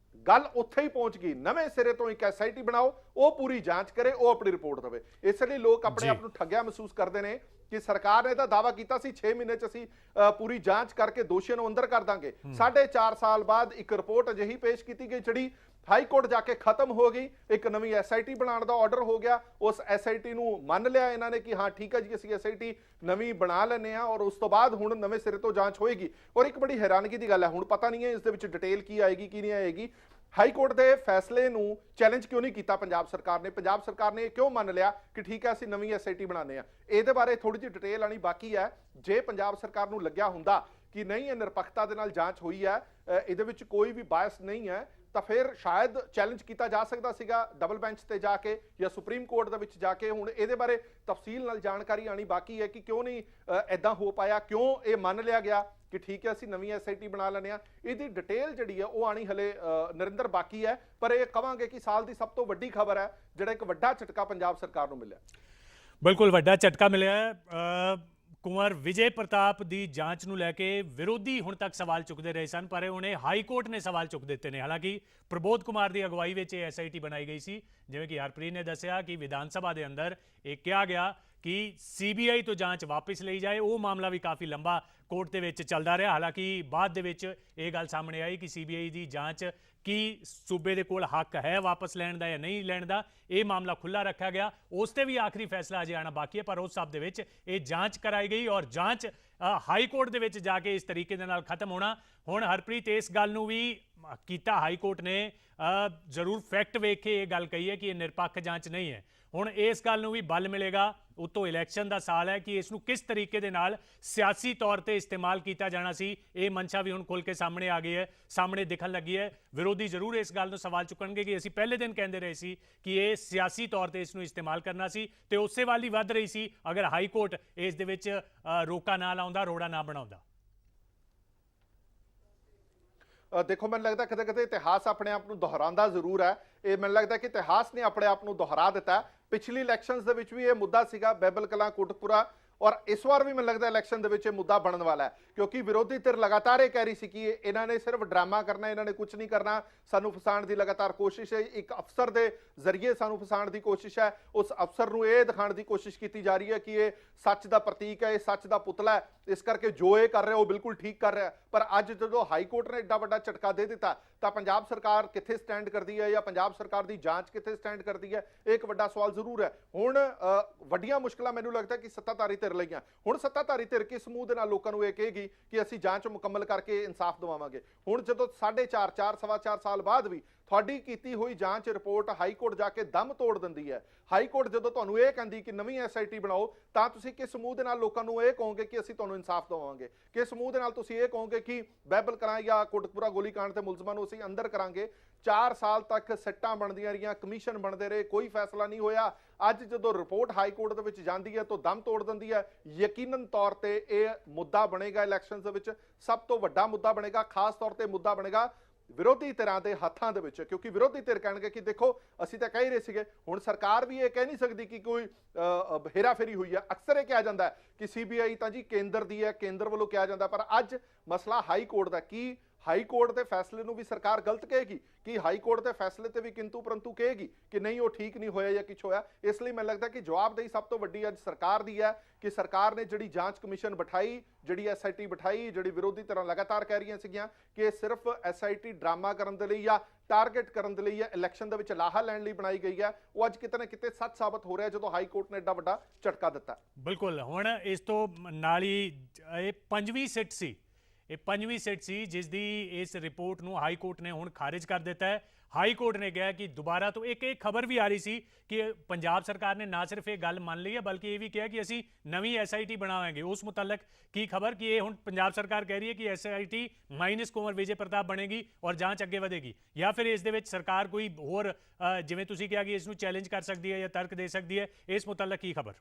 Speaker 3: ਗੱਲ ਉੱਥੇ ਹੀ ਪਹੁੰਚ ਗਈ। ਨਵੇਂ ਸਿਰੇ ਤੋਂ ਇੱਕ ਐਸਆਈਟੀ ਬਣਾਓ, ਉਹ ਪੂਰੀ ਜਾਂਚ ਕਰੇ, ਉਹ ਆਪਣੀ ਰਿਪੋਰਟ ਦੇਵੇ। ਇਸ ਲਈ ਲੋਕ ਆਪਣੇ ਆਪ ਨੂੰ ਠੱਗਿਆ ਮਹਿਸੂਸ ਕਰਦੇ ਨੇ ਕਿ ਸਰਕਾਰ ਨੇ ਤਾਂ ਦਾਅਵਾ ਕੀਤਾ ਸੀ 6 ਮਹੀਨੇ ਚ ਅਸੀਂ ਪੂਰੀ ਜਾਂਚ ਕਰਕੇ ਦੋਸ਼ੀਆਂ ਨੂੰ ਅੰਦਰ ਕਰ ਦਾਂਗੇ। 4.5 ਸਾਲ ਬਾਅਦ ਇੱਕ ਰਿਪੋਰਟ ਅਜਿਹੀ ਪੇਸ਼ ਕੀਤੀ ਗਈ ਜਿਹੜੀ ਹਾਈ ਕੋਰਟ ਜਾਕੇ ਖਤਮ ਹੋ ਗਈ। ਇੱਕ ਨਵੀਂ ਐਸਆਈਟੀ ਬਣਾਉਣ ਦਾ ਆਰਡਰ ਹੋ ਗਿਆ, ਉਸ ਐਸਆਈਟੀ ਨੂੰ ਮੰਨ ਲਿਆ ਇਹਨਾਂ ਨੇ ਕਿ ਹਾਂ ਠੀਕ ਹੈ ਜੀ ਅਸੀਂ ਐਸਆਈਟੀ ਨਵੀਂ ਬਣਾ ਲੈਂਦੇ ਹਾਂ ਔਰ ਉਸ ਤੋਂ ਬਾਅਦ ਹੁਣ ਨਵੇਂ ਸਿਰੇ ਤੋਂ ਜਾਂਚ ਹੋਏਗੀ। ਔਰ ਇੱਕ ਬੜੀ ਹੈਰਾਨਗੀ ਦੀ ਗੱਲ ਹੈ, ਹੁਣ ਪਤਾ ਨਹੀਂ ਹੈ ਇਸ ਦੇ ਵਿੱਚ ਡਿਟੇਲ ਕੀ ਆਏਗੀ ਕੀ ਨਹੀਂ ਆਏਗੀ। ਹਾਈ ਕੋਰਟ ਦੇ ਫੈਸਲੇ ਨੂੰ ਚੈਲੰਜ ਕਿਉਂ ਨਹੀਂ ਕੀਤਾ ਪੰਜਾਬ ਸਰਕਾਰ ਨੇ? ਪੰਜਾਬ ਸਰਕਾਰ ਨੇ ਕਿਉਂ ਮੰਨ ਲਿਆ ਕਿ ਠੀਕ ਹੈ ਅਸੀਂ ਨਵੀਂ ਐਸਆਈਟੀ ਬਣਾਉਂਦੇ ਹਾਂ? ਇਹਦੇ ਬਾਰੇ ਥੋੜੀ ਜਿਹੀ ਡਿਟੇਲ ਆਣੀ ਬਾਕੀ ਹੈ। ਜੇ ਪੰਜਾਬ ਸਰਕਾਰ ਨੂੰ ਲੱਗਿਆ ਹੁੰਦਾ ਕਿ ਨਹੀਂ ਇਹ ਨਿਰਪੱਖਤਾ ਦੇ ਨਾਲ ਜਾਂਚ ਹੋਈ ਹੈ, ਇਹਦੇ ਵਿੱਚ ਕੋਈ ਵੀ ਬਾਇਸ ਨਹੀਂ ਹੈ, ਤਾਂ ਫਿਰ ਸ਼ਾਇਦ ਚੈਲੰਜ ਕੀਤਾ ਜਾ ਸਕਦਾ ਸੀਗਾ ਡਬਲ ਬੈਂਚ ਤੇ ਜਾ ਕੇ ਜਾਂ ਸੁਪਰੀਮ ਕੋਰਟ ਦੇ ਵਿੱਚ ਜਾ ਕੇ। ਹੁਣ ਇਹਦੇ ਬਾਰੇ ਤਫਸੀਲ ਨਾਲ ਜਾਣਕਾਰੀ ਆਣੀ ਬਾਕੀ ਹੈ ਕਿ ਕਿਉਂ ਨਹੀਂ ਐਦਾਂ ਹੋ ਪਾਇਆ, ਕਿਉਂ ਇਹ ਮੰਨ ਲਿਆ ਗਿਆ ਕਿ ਠੀਕ ਹੈ ਅਸੀਂ ਨਵੀਂ ਐਸਆਈਟੀ ਬਣਾ ਲੈਂਦੇ ਹਾਂ। ਇਹਦੀ ਡਿਟੇਲ ਜਿਹੜੀ ਹੈ ਉਹ ਆਣੀ ਹਲੇ ਨਰਿੰਦਰ ਬਾਕੀ ਹੈ, ਪਰ ਇਹ ਕਹਾਂਗੇ ਕਿ ਸਾਲ ਦੀ ਸਭ ਤੋਂ ਵੱਡੀ ਖਬਰ ਹੈ ਜਿਹੜਾ ਇੱਕ ਵੱਡਾ ਝਟਕਾ ਪੰਜਾਬ ਸਰਕਾਰ ਨੂੰ ਮਿਲਿਆ।
Speaker 1: ਬਿਲਕੁਲ ਵੱਡਾ ਝਟਕਾ ਮਿਲਿਆ ਹੈ। ਕੁੰਵਰ ਵਿਜੇ ਪ੍ਰਤਾਪ ਦੀ ਜਾਂਚ ਨੂੰ ਲੈ ਕੇ ਵਿਰੋਧੀ ਹੁਣ ਤੱਕ ਸਵਾਲ ਚੁੱਕਦੇ ਰਹੇ ਸਨ, ਪਰ ਹੁਣ ਹਾਈ ਕੋਰਟ ਨੇ ਸਵਾਲ ਚੁੱਕ ਦਿੱਤੇ ਨੇ। ਹਾਲਾਂਕਿ ਪ੍ਰਬੋਧ ਕੁਮਾਰ ਦੀ ਅਗਵਾਈ ਵਿੱਚ ਇਹ ਐਸਆਈਟੀ ਬਣਾਈ ਗਈ ਸੀ, ਜਿਵੇਂ ਕਿ ਹਰਪ੍ਰੀਤ ਨੇ ਦੱਸਿਆ ਕਿ ਵਿਧਾਨ ਸਭਾ ਦੇ ਅੰਦਰ ਇਹ ਕਿਹਾ ਗਿਆ ਕਿ ਸੀਬੀਆਈ ਤੋਂ ਜਾਂਚ ਵਾਪਸ ਲਈ ਜਾਏ। ਉਹ ਮਾਮਲਾ ਵੀ ਕਾਫੀ ਲੰਬਾ ਕੋਰਟ ਦੇ ਵਿੱਚ ਚੱਲਦਾ ਰਿਹਾ। ਹਾਲਾਂਕਿ ਬਾਅਦ ਦੇ ਵਿੱਚ ਇਹ ਗੱਲ ਸਾਹਮਣੇ ਆਈ ਕਿ ਸੀਬੀਆਈ ਦੀ ਜਾਂਚ ਕੀ ਸੂਬੇ ਦੇ ਕੋਲ ਹੱਕ ਹੈ ਵਾਪਸ ਲੈਣ ਦਾ ਜਾਂ ਨਹੀਂ ਲੈਣ ਦਾ, ਇਹ ਮਾਮਲਾ ਖੁੱਲ੍ਹਾ ਰੱਖਿਆ ਗਿਆ। ਉਸ ਤੇ ਵੀ ਆਖਰੀ ਫੈਸਲਾ ਅਜੇ ਆਉਣਾ ਬਾਕੀ ਹੈ, ਪਰ ਉਸ ਹਿਸਾਬ ਦੇ ਵਿੱਚ ਇਹ ਜਾਂਚ ਕਰਾਈ ਗਈ ਔਰ ਜਾਂਚ ਹਾਈ ਕੋਰਟ ਦੇ ਵਿੱਚ ਜਾ ਕੇ ਇਸ ਤਰੀਕੇ ਦੇ ਨਾਲ ਖਤਮ ਹੋਣਾ। ਹੁਣ ਹਰਪ੍ਰੀਤ ਇਸ ਗੱਲ ਨੂੰ ਵੀ ਕੀਤਾ ਹਾਈ ਕੋਰਟ ਨੇ ਜ਼ਰੂਰ ਫੈਕਟ ਵੇਖ ਕੇ ਇਹ ਗੱਲ ਕਹੀ ਹੈ ਕਿ ਇਹ ਨਿਰਪੱਖ ਜਾਂਚ ਨਹੀਂ ਹੈ। ਹੁਣ ਇਸ ਗੱਲ ਨੂੰ ਵੀ ਬਲ ਮਿਲੇਗਾ, ਉਤੋਂ ਇਲੈਕਸ਼ਨ ਦਾ ਸਾਲ ਹੈ, ਕਿ ਇਸ ਨੂੰ ਕਿਸ ਤਰੀਕੇ ਦੇ ਨਾਲ ਸਿਆਸੀ ਤੌਰ ਤੇ ਇਸਤੇਮਾਲ ਕੀਤਾ ਜਾਣਾ ਸੀ। ਇਹ ਮਨਸ਼ਾ ਵੀ ਹੁਣ ਖੁੱਲ੍ਹ ਕੇ ਸਾਹਮਣੇ ਆ ਗਈ ਹੈ, ਸਾਹਮਣੇ ਦਿਖਣ ਲੱਗੀ ਹੈ। ਵਿਰੋਧੀ ਜ਼ਰੂਰ ਇਸ ਗੱਲ ਨੂੰ ਸਵਾਲ ਚੁੱਕਣਗੇ ਕਿ ਅਸੀਂ ਪਹਿਲੇ ਦਿਨ ਕਹਿੰਦੇ ਰਹੇ ਸੀ ਕਿ ਇਹ ਸਿਆਸੀ ਤੌਰ ਤੇ ਇਸ ਨੂੰ ਇਸਤੇਮਾਲ ਕਰਨਾ ਸੀ ਤੇ ਉਸੇ ਵੱਲ ਹੀ ਵੱਧ ਰਹੀ ਸੀ ਅਗਰ ਹਾਈ ਕੋਰਟ ਇਸ ਦੇ ਵਿੱਚ ਰੋਕਾ ਨਾ ਲਾਉਂਦਾ, ਰੋੜਾ ਨਾ ਬਣਾਉਂਦਾ।
Speaker 3: ਦੇਖੋ ਮੈਨੂੰ ਲੱਗਦਾ ਕਿਤੇ ਕਿਤੇ ਇਤਿਹਾਸ ਆਪਣੇ ਆਪ ਨੂੰ ਦੁਹਰਾਉਂਦਾ ਜ਼ਰੂਰ ਹੈ। ਇਹ ਮੈਨੂੰ ਲੱਗਦਾ ਕਿ ਇਤਿਹਾਸ ਨੇ ਆਪਣੇ ਆਪ ਨੂੰ ਦੁਹਰਾ ਦਿੱਤਾ। ਪਿਛਲੀ ਇਲੈਕਸ਼ਨਸ ਦੇ ਵਿੱਚ ਵੀ ਇਹ ਮੁੱਦਾ ਸੀਗਾ, ਬਹਿਬਲ ਕਲਾਂ ਕੋਟਕਪੂਰਾ, ਔਰ ਇਸ ਵਾਰ ਵੀ ਮੈਨੂੰ ਲੱਗਦਾ ਇਲੈਕਸ਼ਨ ਦੇ ਵਿੱਚ ਇਹ ਮੁੱਦਾ ਬਣਨ ਵਾਲਾ ਹੈ, ਕਿਉਂਕਿ ਵਿਰੋਧੀ ਧਿਰ ਲਗਾਤਾਰ ਇਹ ਕਹਿ ਰਹੀ ਸੀ ਕਿ ਇਹਨਾਂ ਨੇ ਸਿਰਫ ਡਰਾਮਾ ਕਰਨਾ, ਇਹਨਾਂ ਨੇ ਕੁਝ ਨਹੀਂ ਕਰਨਾ, ਸਾਨੂੰ ਫਸਾਉਣ ਦੀ ਲਗਾਤਾਰ ਕੋਸ਼ਿਸ਼ ਹੈ, ਇੱਕ ਅਫਸਰ ਦੇ ਜ਼ਰੀਏ ਸਾਨੂੰ ਫਸਾਉਣ ਦੀ ਕੋਸ਼ਿਸ਼ ਹੈ। ਉਸ ਅਫਸਰ ਨੂੰ ਇਹ ਦਿਖਾਉਣ ਦੀ ਕੋਸ਼ਿਸ਼ ਕੀਤੀ ਜਾ ਰਹੀ ਹੈ ਕਿ ਇਹ ਸੱਚ ਦਾ ਪ੍ਰਤੀਕ ਹੈ, ਇਹ ਸੱਚ ਦਾ ਪੁਤਲਾ ਹੈ, ਇਸ ਕਰਕੇ ਜੋ ਇਹ ਕਰ ਰਿਹਾ ਉਹ ਬਿਲਕੁਲ ਠੀਕ ਕਰ ਰਿਹਾ। ਪਰ ਅੱਜ ਜਦੋਂ ਹਾਈ ਕੋਰਟ ਨੇ ਐਡਾ ਵੱਡਾ ਝਟਕਾ ਦੇ ਦਿੱਤਾ ਤਾਂ ਪੰਜਾਬ ਸਰਕਾਰ ਕਿੱਥੇ ਸਟੈਂਡ ਕਰਦੀ ਹੈ ਜਾਂ ਪੰਜਾਬ ਸਰਕਾਰ ਦੀ ਜਾਂਚ ਕਿੱਥੇ ਸਟੈਂਡ ਕਰਦੀ ਹੈ, ਇਹ ਇੱਕ ਵੱਡਾ ਸਵਾਲ ਜ਼ਰੂਰ ਹੈ। ਹੁਣ ਵੱਡੀਆਂ ਮੁਸ਼ਕਲਾਂ ਮੈਨੂੰ ਲੱਗਦਾ ਕਿ ਸੱਤਾਧਾਰੀ ਧਿਰ ਲਈਆਂ। ਹੁਣ ਸੱਤਾਧਾਰੀ ਧਿਰ ਕਿਸ ਮੂੰਹ ਦੇ ਨਾਲ ਲੋਕਾਂ ਨੂੰ ਇਹ ਕਹੇਗੀ ਕਿ ਅਸੀਂ ਜਾਂਚ ਮੁਕੰਮਲ ਕਰਕੇ ਇਨਸਾਫ ਦਿਵਾਵਾਂਗੇ? ਹੁਣ ਜਦੋਂ 4.5 4 ਸਵਾ 4 ਸਾਲ ਬਾਅਦ ਵੀ ਤੁਹਾਡੀ ਕੀਤੀ ਹੋਈ ਜਾਂਚ ਰਿਪੋਰਟ ਹਾਈ ਕੋਰਟ ਜਾ ਕੇ ਦਮ ਤੋੜ ਦਿੰਦੀ ਹੈ। ਹਾਈ ਕੋਰਟ ਜਦੋਂ ਤੁਹਾਨੂੰ ਇਹ ਕਹਿੰਦੀ ਕਿ ਨਵੀਂ SIT ਬਣਾਓ ਤਾਂ ਤੁਸੀਂ ਕਿਸ ਸਮੂਹ ਦੇ ਨਾਲ ਲੋਕਾਂ ਨੂੰ ਇਹ ਕਹੋਗੇ ਕਿ ਅਸੀਂ ਤੁਹਾਨੂੰ ਇਨਸਾਫ ਦਵਾਵਾਂਗੇ? ਕਿਸ ਸਮੂਹ ਦੇ ਨਾਲ ਤੁਸੀਂ ਇਹ ਕਹੋਗੇ ਕਿ ਬਹਿਬਲ ਕਲਾਂ ਜਾਂ ਕੋਟਕਪੂਰਾ ਗੋਲੀकांड ਦੇ ਮੁਲਜ਼ਮਾਂ ਨੂੰ ਅਸੀਂ ਅੰਦਰ ਕਰਾਂਗੇ? 4 ਸਾਲ ਤੱਕ ਸਿੱਟਾਂ ਬਣਦੀਆਂ ਰਹੀਆਂ, ਕਮਿਸ਼ਨ ਬਣਦੇ ਰਹੇ, ਕੋਈ ਫੈਸਲਾ ਨਹੀਂ ਹੋਇਆ। ਅੱਜ ਜਦੋਂ ਰਿਪੋਰਟ ਹਾਈ ਕੋਰਟ ਦੇ ਵਿੱਚ ਜਾਂਦੀ ਹੈ ਤਾਂ ਦਮ ਤੋੜ ਦਿੰਦੀ ਹੈ। ਯਕੀਨਨ ਤੌਰ ਤੇ ਇਹ ਮੁੱਦਾ ਬਣੇਗਾ ਇਲੈਕਸ਼ਨਸ ਦੇ ਵਿੱਚ, ਸਭ ਤੋਂ ਵੱਡਾ ਮੁੱਦਾ ਬਣੇਗਾ। ਖਾਸ ਤੌਰ ਤੇ ਮੁੱਦਾ ਬਣੇਗਾ ਵਿਰੋਧੀ ਧਿਰਾਂ ਦੇ ਹੱਥਾਂ ਦੇ ਵਿੱਚ, ਕਿਉਂਕਿ ਵਿਰੋਧੀ ਧਿਰ ਕਹਿਣਗੇ ਕਿ ਦੇਖੋ ਅਸੀਂ ਤਾਂ ਕਹਿ ਰਹੇ ਸੀਗੇ। ਹੁਣ ਸਰਕਾਰ ਵੀ ਇਹ ਕਹਿ ਨਹੀਂ ਸਕਦੀ ਕਿ ਕੋਈ ਹੇਰਾਫੇਰੀ ਹੋਈ ਹੈ। ਅਕਸਰ ਇਹ ਕਿਹਾ ਜਾਂਦਾ ਕਿ CBI ਤਾਂ ਜੀ ਕੇਂਦਰ ਦੀ ਹੈ, ਕੇਂਦਰ ਵੱਲੋਂ ਕਿਹਾ ਜਾਂਦਾ, ਪਰ ਅੱਜ ਮਸਲਾ ਹਾਈ ਕੋਰਟ ਦਾ। ਕੀ ਹਾਈ ਕੋਰਟ ਦੇ ਫੈਸਲੇ ਨੂੰ ਵੀ ਸਰਕਾਰ ਗਲਤ ਕਹੇਗੀ? ਕਿ ਹਾਈ ਕੋਰਟ ਦੇ ਫੈਸਲੇ ਤੇ ਵੀ ਕਿੰਤੂ ਪਰੰਤੂ ਕਹੇਗੀ ਕਿ ਨਹੀਂ ਉਹ ਠੀਕ ਨਹੀਂ ਹੋਇਆ ਜਾਂ ਕੁਛ ਹੋਇਆ? ਇਸ ਲਈ ਮੈਨੂੰ ਲੱਗਦਾ ਕਿ ਜਵਾਬਦੇਹੀ ਸਭ ਤੋਂ ਵੱਡੀ ਅੱਜ ਸਰਕਾਰ ਦੀ ਹੈ ਕਿ ਸਰਕਾਰ ਨੇ ਜਿਹੜੀ ਜਾਂਚ ਕਮਿਸ਼ਨ ਬਿਠਾਈ, ਜਿਹੜੀ SIT ਬਿਠਾਈ, ਜਿਹੜੀ ਵਿਰੋਧੀ ਤਰ੍ਹਾਂ ਲਗਾਤਾਰ ਕਹਿ ਰਹੀਆਂ ਸੀਗੀਆਂ ਕਿ ਇਹ ਸਿਰਫ SIT ਡਰਾਮਾ ਕਰਨ ਦੇ ਲਈ ਜਾਂ ਟਾਰਗੇਟ ਕਰਨ ਦੇ ਲਈ ਜਾਂ ਇਲੈਕਸ਼ਨ ਦੇ ਵਿੱਚ ਲਾਹਾ ਲੈਣ ਲਈ ਬਣਾਈ ਗਈ ਹੈ, ਉਹ ਅੱਜ ਕਿਤੇ ਨਾ ਕਿਤੇ ਸੱਚ ਸਾਬਤ ਹੋ ਰਿਹਾ ਜਦੋਂ ਹਾਈ ਕੋਰਟ ਨੇ ਏਡਾ ਵੱਡਾ ਝਟਕਾ ਦਿੱਤਾ।
Speaker 1: ਬਿਲਕੁਲ। ਹੁਣ ਇਸ ਤੋਂ ਨਾਲ ਹੀ ਇਹ 5ਵੀਂ ਸਿੱਟ ਸੀ, ਇਹ 5ਵੀਂ ਸਿੱਟ ਸੀ ਜਿਸ ਦੀ ਇਸ ਰਿਪੋਰਟ ਨੂੰ ਹਾਈ ਕੋਰਟ ਨੇ ਹੁਣ ਖਾਰਿਜ ਕਰ ਦਿੱਤਾ ਹੈ। ਹਾਈ ਕੋਰਟ ਨੇ ਕਿਹਾ ਕਿ ਦੁਬਾਰਾ ਤੋਂ ਇੱਕ ਖਬਰ ਵੀ ਆ ਰਹੀ ਸੀ ਕਿ ਪੰਜਾਬ ਸਰਕਾਰ ਨੇ ਨਾ ਸਿਰਫ ਇਹ ਗੱਲ ਮੰਨ ਲਈ ਹੈ ਬਲਕਿ ਇਹ ਵੀ ਕਿਹਾ ਕਿ ਅਸੀਂ ਨਵੀਂ SIT ਬਣਾਵਾਂਗੇ। ਉਸ ਮੁਤਲਕ ਕੀ ਖਬਰ ਕਿ ਇਹ ਹੁਣ ਪੰਜਾਬ ਸਰਕਾਰ ਕਹਿ ਰਹੀ ਹੈ ਕਿ SIT ਮਾਈਨਸ ਕੁੰਵਰ ਵਿਜੇ ਪ੍ਰਤਾਪ ਬਣੇਗੀ ਔਰ ਜਾਂਚ ਅੱਗੇ ਵਧੇਗੀ, ਜਾਂ ਫਿਰ ਇਸ ਦੇ ਵਿੱਚ ਸਰਕਾਰ ਕੋਈ ਹੋਰ ਜਿਵੇਂ ਤੁਸੀਂ ਕਿਹਾ ਕਿ ਇਸ ਨੂੰ ਚੈਲੰਜ ਕਰ ਸਕਦੀ ਹੈ ਜਾਂ ਤਰਕ ਦੇ ਸਕਦੀ ਹੈ, ਇਸ ਮੁਤਲਕ ਕੀ ਖਬਰ?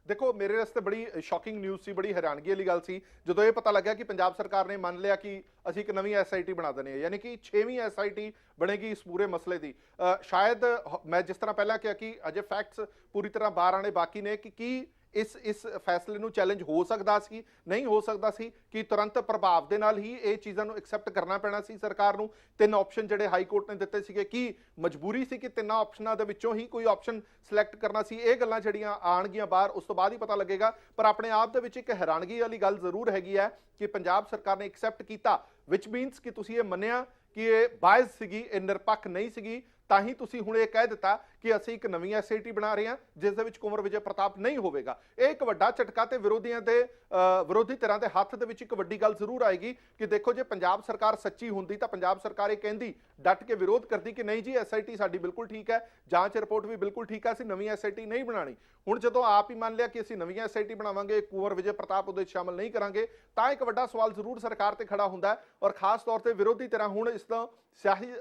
Speaker 3: ਦੇਖੋ, ਮੇਰੇ ਵਾਸਤੇ ਬੜੀ ਸ਼ੌਕਿੰਗ ਨਿਊਜ਼ ਸੀ, ਬੜੀ ਹੈਰਾਨਗੀ ਵਾਲੀ ਗੱਲ ਸੀ ਜਦੋਂ ਇਹ ਪਤਾ ਲੱਗਿਆ ਕਿ ਪੰਜਾਬ ਸਰਕਾਰ ਨੇ ਮੰਨ ਲਿਆ ਕਿ ਅਸੀਂ ਇੱਕ ਨਵੀਂ SIT ਬਣਾ ਦੇਣੀ ਹੈ, ਯਾਨੀ ਕਿ 6ਵੀਂ SIT ਬਣੇਗੀ ਇਸ ਪੂਰੇ ਮਸਲੇ ਦੀ। ਸ਼ਾਇਦ ਮੈਂ ਜਿਸ ਤਰ੍ਹਾਂ ਪਹਿਲਾਂ ਕਿਹਾ ਕਿ ਅਜੇ ਫੈਕਟਸ ਪੂਰੀ ਤਰ੍ਹਾਂ ਬਾਹਰ ਆਣੇ ਬਾਕੀ ਨੇ ਕਿ ਕੀ ਇਸ ਫੈਸਲੇ ਨੂੰ ਚੈਲੰਜ ਹੋ ਸਕਦਾ ਸੀ, ਨਹੀਂ ਹੋ ਸਕਦਾ ਸੀ, ਕਿ ਤੁਰੰਤ ਪ੍ਰਭਾਵ ਦੇ ਨਾਲ ਹੀ ਇਹ ਚੀਜ਼ਾਂ ਨੂੰ ਐਕਸੈਪਟ ਕਰਨਾ ਪੈਣਾ ਸੀ ਸਰਕਾਰ ਨੂੰ। 3 ਆਪਸ਼ਨ ਜਿਹੜੇ ਹਾਈ ਕੋਰਟ ਨੇ ਦਿੱਤੇ ਸੀਗੇ, ਕੀ ਮਜਬੂਰੀ ਸੀ ਕਿ 3 ਆਪਸ਼ਨਾਂ ਦੇ ਵਿੱਚੋਂ ਹੀ ਕੋਈ ਆਪਸ਼ਨ ਸਿਲੈਕਟ ਕਰਨਾ ਸੀ? ਇਹ ਗੱਲਾਂ ਜਿਹੜੀਆਂ ਆਣਗੀਆਂ ਬਾਹਰ ਉਸ ਤੋਂ ਬਾਅਦ ਹੀ ਪਤਾ ਲੱਗੇਗਾ। ਪਰ ਆਪਣੇ ਆਪ ਦੇ ਵਿੱਚ ਇੱਕ ਹੈਰਾਨਗੀ ਵਾਲੀ ਗੱਲ ਜ਼ਰੂਰ ਹੈਗੀ ਹੈ ਕਿ ਪੰਜਾਬ ਸਰਕਾਰ ਨੇ ਐਕਸੈਪਟ ਕੀਤਾ, ਵਿਚ ਮੀਨਸ ਕਿ ਤੁਸੀਂ ਇਹ ਮੰਨਿਆ ਕਿ ਇਹ ਬਾਇਸ ਸੀਗੀ, ਇਹ ਨਿਰਪੱਖ ਨਹੀਂ ਸੀਗੀ, ਤਾਂ ਹੀ ਤੁਸੀਂ ਹੁਣ ਇਹ ਕਹਿ ਦਿੱਤਾ ਕਿ ਅਸੀਂ ਇੱਕ ਨਵੀਂ SIT ਬਣਾ ਰਹੇ ਹਾਂ ਜਿਸ ਦੇ ਵਿੱਚ ਕੁੰਵਰ ਵਿਜੇ ਪ੍ਰਤਾਪ ਨਹੀਂ ਹੋਵੇਗਾ। ਇਹ ਇੱਕ ਵੱਡਾ ਝਟਕਾ ਤੇ ਵਿਰੋਧੀ ਧਿਰਾਂ ਦੇ ਹੱਥ ਦੇ ਵਿੱਚ ਇੱਕ ਵੱਡੀ ਗੱਲ ਜ਼ਰੂਰ ਆਏਗੀ ਕਿ ਦੇਖੋ, ਜੇ ਪੰਜਾਬ ਸਰਕਾਰ ਸੱਚੀ ਹੁੰਦੀ ਤਾਂ ਪੰਜਾਬ ਸਰਕਾਰ ਇਹ ਕਹਿੰਦੀ, ਡਟ ਕੇ ਵਿਰੋਧ ਕਰਦੀ ਕਿ ਨਹੀਂ ਜੀ SIT ਸਾਡੀ ਬਿਲਕੁਲ ਠੀਕ ਹੈ, ਜਾਂਚ ਰਿਪੋਰਟ ਵੀ ਬਿਲਕੁਲ ਠੀਕ ਹੈ, ਅਸੀਂ ਨਵੀਂ SIT ਨਹੀਂ ਬਣਾਣੀ। ਹੁਣ ਜਦੋਂ ਆਪ ਹੀ ਮੰਨ ਲਿਆ ਕਿ ਅਸੀਂ ਨਵੀਂ SIT ਬਣਾਵਾਂਗੇ, ਕੁੰਵਰ ਵਿਜੇ ਪ੍ਰਤਾਪ ਉਹਦੇ ਸ਼ਾਮਲ ਨਹੀਂ ਕਰਾਂਗੇ, ਤਾਂ ਇੱਕ ਵੱਡਾ ਸਵਾਲ ਜ਼ਰੂਰ ਸਰਕਾਰ ਤੇ ਖੜਾ ਹੁੰਦਾ ਹੈ। ਔਰ ਖਾਸ ਤੌਰ ਤੇ ਵਿਰੋਧੀ ਧਿਰਾਂ ਹੁਣ ਇਸ ਦਾ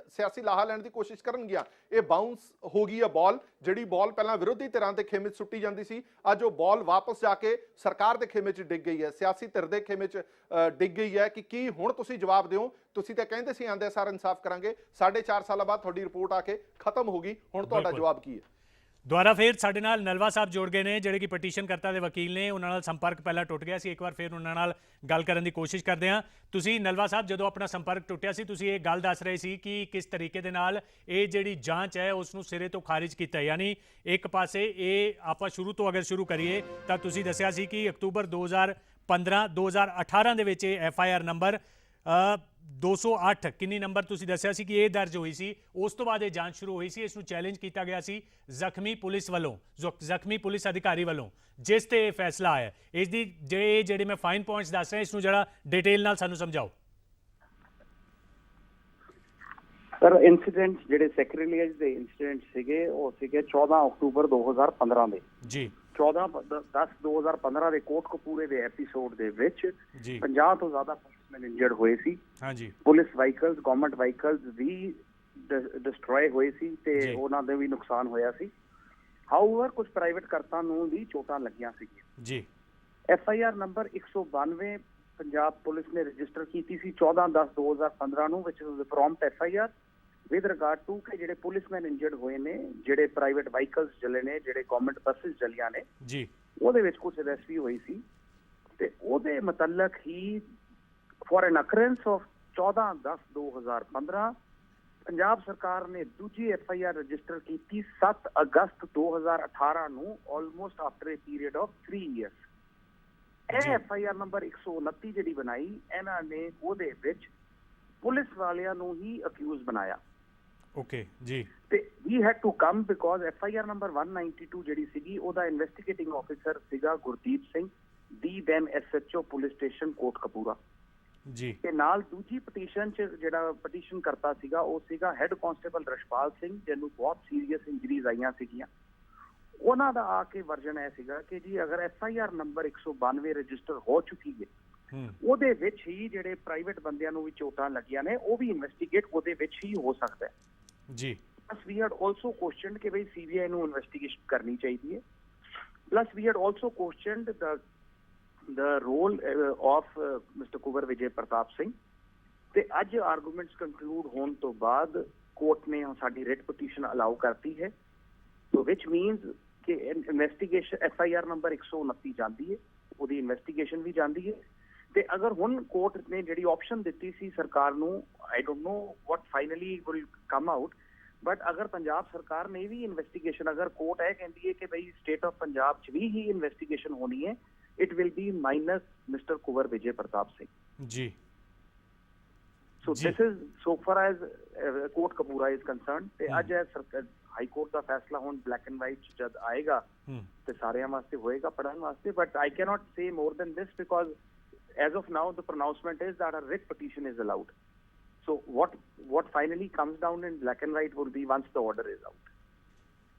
Speaker 3: ਸਿਆਸੀ ਲਾਹਾ ਲੈਣ ਦੀ ਕੋਸ਼ਿਸ਼ ਕਰਨਗੀਆਂ। ਇਹ ਬਾਉਂਸ ਹੋ ਗਈ ਹੈ ਬਾਲ, ਜਿਹੜੀ ਬਾਲ ਪਹਿਲਾਂ ਵਿਰੋਧੀ ਧਿਰਾਂ ਦੇ ਖੇਮੇ 'ਚ ਸੁੱਟੀ ਜਾਂਦੀ ਸੀ, ਅੱਜ ਉਹ ਬਾਲ ਵਾਪਸ ਜਾ ਕੇ ਸਰਕਾਰ ਦੇ ਖੇਮੇ 'ਚ ਡਿੱਗ ਗਈ ਹੈ, ਸਿਆਸੀ ਧਿਰ ਦੇ ਖੇਮੇ 'ਚ ਡਿੱਗ ਗਈ ਹੈ ਕਿ ਕੀ ਹੁਣ ਤੁਸੀਂ ਜਵਾਬ ਦਿਓ? ਤੁਸੀਂ ਤਾਂ ਕਹਿੰਦੇ ਸੀ ਆਂਦੇ ਸਾਰ ਇਨਸਾਫ ਕਰਾਂਗੇ, 4.5 ਸਾਲਾਂ ਬਾਅਦ ਤੁਹਾਡੀ ਰਿਪੋਰਟ ਆ ਕੇ ਖਤਮ ਹੋ ਗਈ, ਹੁਣ ਤੁਹਾਡਾ ਜਵਾਬ ਕੀ ਹੈ?
Speaker 1: ਦੁਬਾਰਾ ਫਿਰ ਸਾਡੇ ਨਾਲ ਨਲਵਾ ਸਾਹਿਬ ਜੁੜ ਗਏ ਨੇ, ਜਿਹੜੇ ਕਿ ਪਟੀਸ਼ਨਕਰਤਾ ਦੇ ਵਕੀਲ ਨੇ। ਉਹਨਾਂ ਨਾਲ ਸੰਪਰਕ ਪਹਿਲਾਂ ਟੁੱਟ ਗਿਆ ਸੀ, ਇੱਕ ਵਾਰ ਫਿਰ ਉਹਨਾਂ ਨਾਲ ਗੱਲ ਕਰਨ ਦੀ ਕੋਸ਼ਿਸ਼ ਕਰਦੇ ਹਾਂ। ਤੁਸੀਂ ਨਲਵਾ ਸਾਹਿਬ, ਜਦੋਂ ਆਪਣਾ ਸੰਪਰਕ ਟੁੱਟਿਆ ਸੀ ਤੁਸੀਂ ਇਹ ਗੱਲ ਦੱਸ ਰਹੇ ਸੀ ਕਿ ਕਿਸ ਤਰੀਕੇ ਦੇ ਨਾਲ ਇਹ ਜਿਹੜੀ ਜਾਂਚ ਹੈ ਉਸ ਨੂੰ ਸਿਰੇ ਤੋਂ ਖਾਰਿਜ ਕੀਤਾ, ਯਾਨੀ ਇੱਕ ਪਾਸੇ ਇਹ ਆਪਾਂ ਸ਼ੁਰੂ ਤੋਂ ਅਗਰ ਸ਼ੁਰੂ ਕਰੀਏ ਤਾਂ ਤੁਸੀਂ ਦੱਸਿਆ ਸੀ ਕਿ ਅਕਤੂਬਰ 2018 ਦੇ ਵਿੱਚ ਇਹ FIR ਨੰਬਰ 208 ਕਿੰਨੀ ਨੰਬਰ ਤੁਸੀਂ ਦੱਸਿਆ ਸੀ ਕਿ ਇਹ ਦਰਜ ਹੋਈ ਸੀ। ਉਸ ਤੋਂ ਬਾਅਦ ਇਹ ਜਾਂਚ ਸ਼ੁਰੂ ਹੋਈ ਸੀ, ਇਸ ਨੂੰ ਚੈਲੰਜ ਕੀਤਾ ਗਿਆ ਸੀ ਜ਼ਖਮੀ ਪੁਲਿਸ ਵੱਲੋਂ, ਜ਼ਖਮੀ ਪੁਲਿਸ ਅਧਿਕਾਰੀ ਵੱਲੋਂ, ਜਿਸ ਤੇ ਇਹ ਫੈਸਲਾ ਆਇਆ। ਇਸ ਦੀ ਜਿਹੜੇ ਮੈਂ ਫਾਈਨ ਪੁਆਇੰਟਸ ਦੱਸ ਰਿਹਾ, ਇਸ ਨੂੰ ਜਰਾ ਡਿਟੇਲ ਨਾਲ ਸਾਨੂੰ ਸਮਝਾਓ।
Speaker 2: ਸਰ, ਇਨਸੀਡੈਂਟ ਜਿਹੜੇ ਸੈਕਰੀਲੇਜ ਦੇ ਇਨਸੀਡੈਂਟ ਸੀਗੇ ਉਹ ਸੀਗੇ 14 ਅਕਤੂਬਰ 2015 ਦੇ ਜੀ। 14/10/2015 ਦੇ ਕੋਟਕਪੂਰੇ ਦੇ ਐਪੀਸੋਡ ਦੇ ਵਿੱਚ 50 ਤੋਂ ਜ਼ਿਆਦਾ ਪੁਲਿਸਮੈਨ ਇੰਜਰਡ ਹੋਏ ਸੀ। ਹਾਂਜੀ, ਪੁਲਿਸ ਵਾਹੀਕਲਸ, ਗਵਰਨਮੈਂਟ ਵਾਹੀਕਲਸ ਵੀ ਡਿਸਟਰੋਏ ਹੋਏ ਸੀ ਤੇ ਉਹਨਾਂ ਦੇ ਵੀ ਨੁਕਸਾਨ ਹੋਇਆ ਸੀ। ਹਾਊਐਵਰ ਕੁਝ ਪ੍ਰਾਈਵੇਟ ਕਰਤਾ ਨੂੰ ਵੀ ਚੋਟਾਂ ਲੱਗੀਆਂ ਸੀਗੀਆਂ ਜੀ। FIR ਨੰਬਰ 192 ਪੰਜਾਬ ਪੁਲਿਸ ਨੇ ਰਜਿਸਟਰ ਕੀਤੀ ਸੀ 14/10/2015 ਨੂੰ, which was prompt FIR with regard to ਕਿ ਜਿਹੜੇ ਪੁਲਿਸਮੈਨ ਇੰਜਰਡ ਹੋਏ ਨੇ, ਜਿਹੜੇ ਪ੍ਰਾਈਵੇਟ ਵਾਹੀਕਲਸ ਚਲੇ ਨੇ, ਜਿਹੜੇ ਗਵਰਨਮੈਂਟ ਬੱਸਿਸ ਚਲੀਆਂ ਨੇ ਜੀ, ਉਹਦੇ ਵਿੱਚ ਕੁਝ ਅਰੈਸਟ ਵੀ ਹੋਈ ਸੀ ਤੇ ਉਹਦੇ ਮੁਤਲਕ ਹੀ for an occurrence of 14/10/2015 Punjab ਸਰਕਾਰ ਨੇ ਦੂਜੀ FIR ਰਜਿਸਟਰ ਕੀਤੀ 7 ਅਗਸਤ 2018 ਨੂੰ, almost after a period of 3 years. ਇਹ FIR ਨੰਬਰ 129 ਜਿਹੜੀ ਬਣਾਈ, ਇਹਨਾਂ ਨੇ ਉਹਦੇ ਵਿੱਚ ਪੁਲਿਸ ਵਾਲਿਆਂ ਨੂੰ ਹੀ ਅਕਿਊਜ਼ ਬਣਾਇਆ। ਓਕੇ ਜੀ। ਤੇ we had to come because FIR number 192 ਜਿਹੜੀ ਸੀਗੀ, ਉਹਦਾ ਇਨਵੈਸਟੀਗੇਟਿੰਗ ਆਫਿਸਰ ਸੀਗਾ Gurdeep Singh, the then SHO police station Kotkapura.
Speaker 1: ਜੀ
Speaker 2: ਤੇ ਨਾਲ ਦੂਜੀ ਪਟੀਸ਼ਨ 'ਚ ਜਿਹੜਾ ਪਟੀਸ਼ਨ ਕਰਤਾ ਸੀਗਾ ਉਹ ਸੀਗਾ ਹੈੱਡ ਕਾਂਸਟੇਬਲ ਰਸ਼ਪਾਲ ਸਿੰਘ, ਜਿਹਨੂੰ ਬਹੁਤ ਸੀਰੀਅਸ ਇੰਜਰੀਜ਼ ਆਈਆਂ ਸੀਗੀਆਂ। ਉਹਨਾਂ ਦਾ ਆ ਕੇ ਵਰਜਨ ਇਹ ਸੀਗਾ ਕਿ ਜੀ ਅਗਰ FIR ਨੰਬਰ 192 ਰਜਿਸਟਰ ਹੋ ਚੁੱਕੀ ਹੈ, ਉਹਦੇ ਵਿੱਚ ਹੀ ਜਿਹੜੇ ਪ੍ਰਾਈਵੇਟ ਬੰਦਿਆਂ ਨੂੰ ਵੀ ਚੋਟਾਂ ਲੱਗੀਆਂ ਨੇ ਉਹ ਵੀ ਇਨਵੈਸਟੀਗੇਟ ਉਹਦੇ ਵਿੱਚ ਹੀ ਹੋ ਸਕਦਾ ਹੈ
Speaker 1: ਜੀ।
Speaker 2: Plus we had also questioned ਕਿ ਬਈ CBI ਨੂੰ ਇਨਵੈਸਟੀਗੇਸ਼ਨ ਕਰਨੀ ਚਾਹੀਦੀ ਹੈ। Plus we had also questioned the role of Mr. Kunwar Vijay Pratap Singh. ਤੇ ਅੱਜ ਆਰਗੂਮੈਂਟਸ ਕੰਕਲੂਡ ਹੋਣ ਤੋਂ ਬਾਅਦ ਕੋਰਟ ਨੇ ਸਾਡੀ ਰਿਟ ਪਟੀਸ਼ਨ ਅਲਾਉ ਕਰਤੀ ਹੈ, ਸੋ ਵਿਚ ਮੀਨਸ ਕਿ ਇਨਵੈਸਟੀਗੇਸ਼ਨ FIR ਨੰਬਰ 129 ਜਾਂਦੀ ਹੈ, ਉਹਦੀ ਇਨਵੈਸਟੀਗੇਸ਼ਨ ਵੀ ਜਾਂਦੀ ਹੈ। ਤੇ ਅਗਰ ਹੁਣ ਕੋਰਟ ਨੇ ਜਿਹੜੀ ਆਪਸ਼ਨ ਦਿੱਤੀ ਸੀ ਸਰਕਾਰ ਨੂੰ, I don't know what finally will come out, but ਅਗਰ ਪੰਜਾਬ ਸਰਕਾਰ ਨੇ ਵੀ ਇਨਵੈਸਟੀਗੇਸ਼ਨ, ਅਗਰ ਕੋਰਟ ਇਹ ਕਹਿੰਦੀ ਹੈ ਕਿ ਬਈ ਸਟੇਟ ਆਫ ਪੰਜਾਬ 'ਚ ਵੀ ਹੀ ਇਨਵੈਸਟੀਗੇਸ਼ਨ ਹੋਣੀ ਹੈ, it will be minus Mr. Kunwar Vijay Pratap Singh.
Speaker 1: Ji.
Speaker 2: So
Speaker 1: Ji.
Speaker 2: this is so far as Court Kapura is concerned. ਤੇ ਅੱਜ ਹਾਈ ਕੋਰਟ ਦਾ ਫੈਸਲਾ ਹੁਣ ਬਲੈਕ ਐਂਡ ਵਾਈਟ ਜਦ ਆਏਗਾ ਤੇ ਸਾਰਿਆਂ ਵਾਸਤੇ ਹੋਏਗਾ ਪੜ੍ਹਨ ਵਾਸਤੇ, but I cannot say more than this because as of now the pronouncement is that a writ petition is allowed. So what finally comes down in black and white will be once the order is out.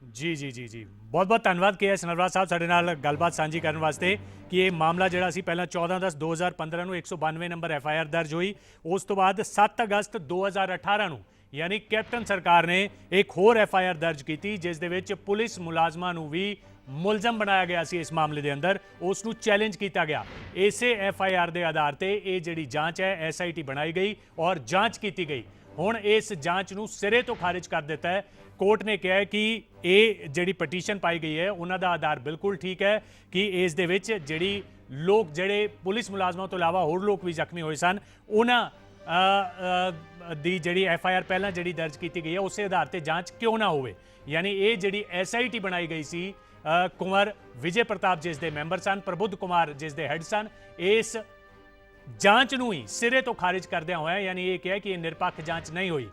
Speaker 1: ਜੀ ਜੀ ਜੀ ਜੀ, ਬਹੁਤ ਬਹੁਤ ਧੰਨਵਾਦ KS ਨਰਵਾਲ ਸਾਹਿਬ ਸਾਡੇ ਨਾਲ ਗੱਲਬਾਤ ਸਾਂਝੀ ਕਰਨ ਵਾਸਤੇ ਕਿ ਇਹ ਮਾਮਲਾ ਜਿਹੜਾ ਸੀ ਪਹਿਲਾਂ 14/10/2015 ਨੂੰ 192 ਨੰਬਰ FIR ਦਰਜ ਹੋਈ, ਉਸ ਤੋਂ ਬਾਅਦ 7 ਅਗਸਤ 2018 ਨੂੰ ਯਾਨੀ ਕੈਪਟਨ ਸਰਕਾਰ ਨੇ ਇੱਕ ਹੋਰ FIR ਦਰਜ ਕੀਤੀ ਜਿਸ ਦੇ ਵਿੱਚ ਪੁਲਿਸ ਮੁਲਾਜ਼ਮਾਂ ਨੂੰ ਵੀ ਮੁਲਜ਼ਮ ਬਣਾਇਆ ਗਿਆ ਸੀ ਇਸ ਮਾਮਲੇ ਦੇ ਅੰਦਰ, ਉਸ ਨੂੰ ਚੈਲੰਜ ਕੀਤਾ ਗਿਆ। ਇਸੇ FIR ਦੇ ਆਧਾਰ ਤੇ ਇਹ ਜਿਹੜੀ ਜਾਂਚ ਹੈ SIT ਬਣਾਈ ਗਈ ਔਰ ਜਾਂਚ ਕੀਤੀ ਗਈ। ਹੁਣ ਇਸ ਜਾਂਚ ਨੂੰ ਸਿਰੇ ਤੋਂ ਖਾਰਿਜ ਕਰ ਦਿੱਤਾ ਹੈ। ਕੋਰਟ ਨੇ ਕਿਹਾ ਕਿ ਇਹ ਜਿਹੜੀ ਪਟੀਸ਼ਨ ਪਾਈ ਗਈ ਹੈ ਉਹਨਾਂ ਦਾ ਆਧਾਰ ਬਿਲਕੁਲ ਠੀਕ ਹੈ ਕਿ ਇਸ ਦੇ ਵਿੱਚ ਜਿਹੜੀ ਲੋਕ ਜਿਹੜੇ ਪੁਲਿਸ ਮੁਲਾਜ਼ਮਾਂ ਤੋਂ ਇਲਾਵਾ ਹੋਰ ਲੋਕ ਵੀ ਜ਼ਖਮੀ ਹੋਏ ਸਨ ਉਹਨਾਂ ਦੀ ਜਿਹੜੀ FIR ਪਹਿਲਾਂ ਜਿਹੜੀ ਦਰਜ ਕੀਤੀ ਗਈ ਹੈ ਉਸੇ ਆਧਾਰ ਤੇ ਜਾਂਚ ਕਿਉਂ ਨਾ ਹੋਵੇ। ਯਾਨੀ ਇਹ ਜਿਹੜੀ SIT ਬਣਾਈ ਗਈ ਸੀ, ਕੁੰਵਰ ਵਿਜੇ ਪ੍ਰਤਾਪ ਜਿਸ ਦੇ ਮੈਂਬਰ ਸਨ, ਪ੍ਰਬੁੱਧ ਕੁਮਾਰ ਜਿਸ ਦੇ ਹੈੱਡ ਸਨ, ਇਸ ਜਾਂਚ ਨੂੰ ਹੀ ਸਿਰੇ ਤੋਂ ਖਾਰਿਜ ਕਰਦਿਆਂ ਹੋਇਆ ਯਾਨੀ ਇਹ ਕਿਹਾ ਕਿ ਇਹ ਨਿਰਪੱਖ ਜਾਂਚ ਨਹੀਂ ਹੋਈ।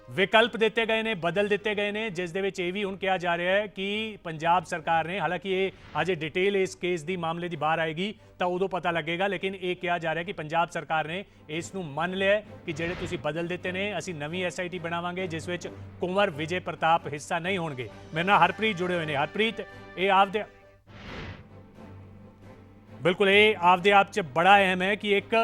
Speaker 1: ਵਿਕਲਪ ਦਿੱਤੇ ਗਏ ਨੇ, ਬਦਲ ਦਿੱਤੇ ਗਏ ਨੇ, ਜਿਸ ਦੇ ਵਿੱਚ ਇਹ ਵੀ ਹੁਣ ਕਿਹਾ ਜਾ ਰਿਹਾ ਹੈ ਕਿ ਪੰਜਾਬ ਸਰਕਾਰ ਨੇ, ਹਾਲਾਂਕਿ ਇਹ ਅਜੇ ਡਿਟੇਲ ਇਸ ਕੇਸ ਦੀ ਮਾਮਲੇ ਦੀ ਬਾਹਰ ਆਏਗੀ ਤਾਂ ਉਦੋਂ ਪਤਾ ਲੱਗੇਗਾ, ਲੇਕਿਨ ਇਹ ਕਿਹਾ ਜਾ ਰਿਹਾ ਕਿ ਪੰਜਾਬ ਸਰਕਾਰ ਨੇ ਇਸ ਨੂੰ ਮੰਨ ਲਿਆ ਕਿ ਜਿਹੜੇ ਤੁਸੀਂ ਬਦਲ ਦਿੱਤੇ ਨੇ ਅਸੀਂ ਨਵੀਂ SIT ਬਣਾਵਾਂਗੇ ਜਿਸ ਵਿੱਚ ਕੁੰਵਰ ਵਿਜੇ ਪ੍ਰਤਾਪ ਹਿੱਸਾ ਨਹੀਂ ਹੋਣਗੇ। ਮੇਰੇ ਨਾਲ ਹਰਪ੍ਰੀਤ ਜੁੜੇ ਹੋਏ ਨੇ। ਹਰਪ੍ਰੀਤ, ਇਹ ਆਪਦੇ ਬਿਲਕੁਲ ਇਹ ਆਪਦੇ ਆਪ 'ਚ ਬੜਾ ਅਹਿਮ ਹੈ ਕਿ ਇੱਕ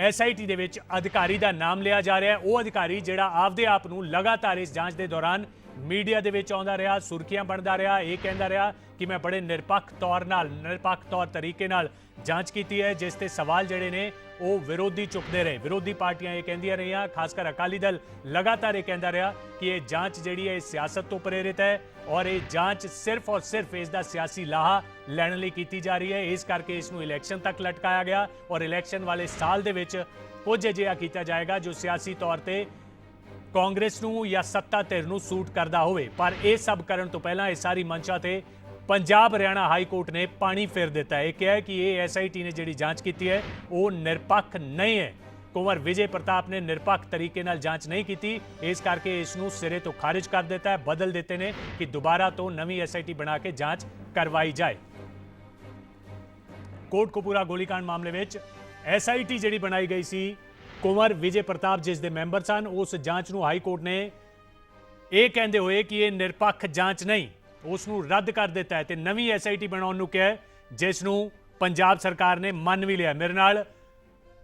Speaker 1: SIT ਦੇ ਵਿੱਚ ਅਧਿਕਾਰੀ ਦਾ ਨਾਮ ਲਿਆ ਜਾ ਰਿਹਾ ਹੈ, ਉਹ ਅਧਿਕਾਰੀ ਜਿਹੜਾ ਆਪਦੇ ਆਪ ਨੂੰ ਲਗਾਤਾਰ ਇਸ ਜਾਂਚ ਦੇ ਦੌਰਾਨ ਮੀਡੀਆ ਦੇ ਵਿੱਚ ਆਉਂਦਾ ਰਿਹਾ, ਸੁਰਖੀਆਂ ਬਣਦਾ ਰਿਹਾ, ਇਹ ਕਹਿੰਦਾ ਰਿਹਾ ਕਿ ਮੈਂ ਬੜੇ ਨਿਰਪੱਖ ਤੌਰ ਤਰੀਕੇ ਨਾਲ ਜਾਂਚ ਕੀਤੀ ਹੈ, ਜਿਸ ਤੇ ਸਵਾਲ ਜਿਹੜੇ ਨੇ ਉਹ ਵਿਰੋਧੀ ਚੁੱਕਦੇ ਰਹੇ। ਵਿਰੋਧੀ ਪਾਰਟੀਆਂ ਇਹ ਕਹਿੰਦੀਆਂ ਰਹੀਆਂ, ਖਾਸ ਕਰ ਅਕਾਲੀ ਦਲ ਲਗਾਤਾਰ ਇਹ ਕਹਿੰਦਾ ਰਿਹਾ ਕਿ ਇਹ ਜਾਂਚ ਜਿਹੜੀ ਹੈ ਇਹ ਸਿਆਸਤ ਤੋਂ ਪ੍ਰੇਰਿਤ ਹੈ ਔਰ ਇਹ ਜਾਂਚ ਸਿਰਫ ਔਰ ਸਿਰਫ ਇਸ ਦਾ ਸਿਆਸੀ ਲਾਹਾ ਲੈਣ ਲਈ ਕੀਤੀ ਜਾ ਰਹੀ ਹੈ। ਇਸ ਕਰਕੇ ਇਸ ਨੂੰ ਇਲੈਕਸ਼ਨ ਤੱਕ ਲਟਕਾਇਆ ਗਿਆ ਔਰ ਇਲੈਕਸ਼ਨ ਵਾਲੇ ਸਾਲ ਦੇ ਵਿੱਚ ਕੁਝ ਅਜਿਹਾ ਕੀਤਾ ਜਾਏਗਾ ਜੋ ਸਿਆਸੀ ਤੌਰ ਤੇ ਕਾਂਗਰਸ ਨੂੰ ਜਾਂ ਸੱਤਾ ਧਿਰ ਨੂੰ ਸੂਟ ਕਰਦਾ ਹੋਵੇ। ਪਰ ਇਹ ਸਭ ਕਰਨ ਤੋਂ ਪਹਿਲਾਂ ਇਹ ਸਾਰੀ ਮੰਸ਼ਾ ਤੇ ਪੰਜਾਬ ਹਰਿਆਣਾ ਹਾਈ ਕੋਰਟ ਨੇ ਪਾਣੀ ਫੇਰ ਦਿੱਤਾ ਹੈ। ਇਹ ਕਿਹਾ ਕਿ ਇਹ SIT ਨੇ ਜਿਹੜੀ ਜਾਂਚ ਕੀਤੀ ਹੈ ਉਹ ਨਿਰਪੱਖ ਨਹੀਂ ਹੈ। ਕੁੰਵਰ ਵਿਜੇ ਪ੍ਰਤਾਪ ਨੇ ਨਿਰਪੱਖ ਤਰੀਕੇ ਨਾਲ ਜਾਂਚ ਨਹੀਂ ਕੀਤੀ, ਇਸ ਕਰਕੇ ਇਸ ਨੂੰ ਸਿਰੇ ਤੋਂ ਖਾਰਿਜ ਕਰ ਦਿੱਤਾ ਹੈ, ਬਦਲ ਦਿੱਤੇ ਨੇ ਕਿ ਦੁਬਾਰਾ ਤੋਂ ਨਵੀਂ SIT ਬਣਾ ਕੇ ਜਾਂਚ ਕਰਵਾਈ ਜਾਏ। ਕੋਟ ਕਪੂਰਾ ਗੋਲੀकांड ਮਾਮਲੇ ਵਿੱਚ SIT ਜਿਹੜੀ ਬਣਾਈ ਗਈ ਸੀ, ਕੁੰਵਰ ਵਿਜੇ ਪ੍ਰਤਾਪ ਜਿਸ ਦੇ ਮੈਂਬਰ ਸਨ, ਉਸ ਜਾਂਚ ਨੂੰ ਹਾਈ ਕੋਰਟ ਨੇ ਇਹ ਕਹਿੰਦੇ ਹੋਏ ਕਿ ਇਹ ਨਿਰਪੱਖ ਜਾਂਚ ਨਹੀਂ, ਉਸ ਨੂੰ ਰੱਦ ਕਰ ਦਿੱਤਾ ਹੈ ਤੇ ਨਵੀਂ SIT ਬਣਾਉਣ ਨੂੰ ਕਿਹਾ, ਜਿਸ ਨੂੰ ਪੰਜਾਬ ਸਰਕਾਰ ਨੇ ਮੰਨ ਵੀ ਲਿਆ। ਮੇਰੇ ਨਾਲ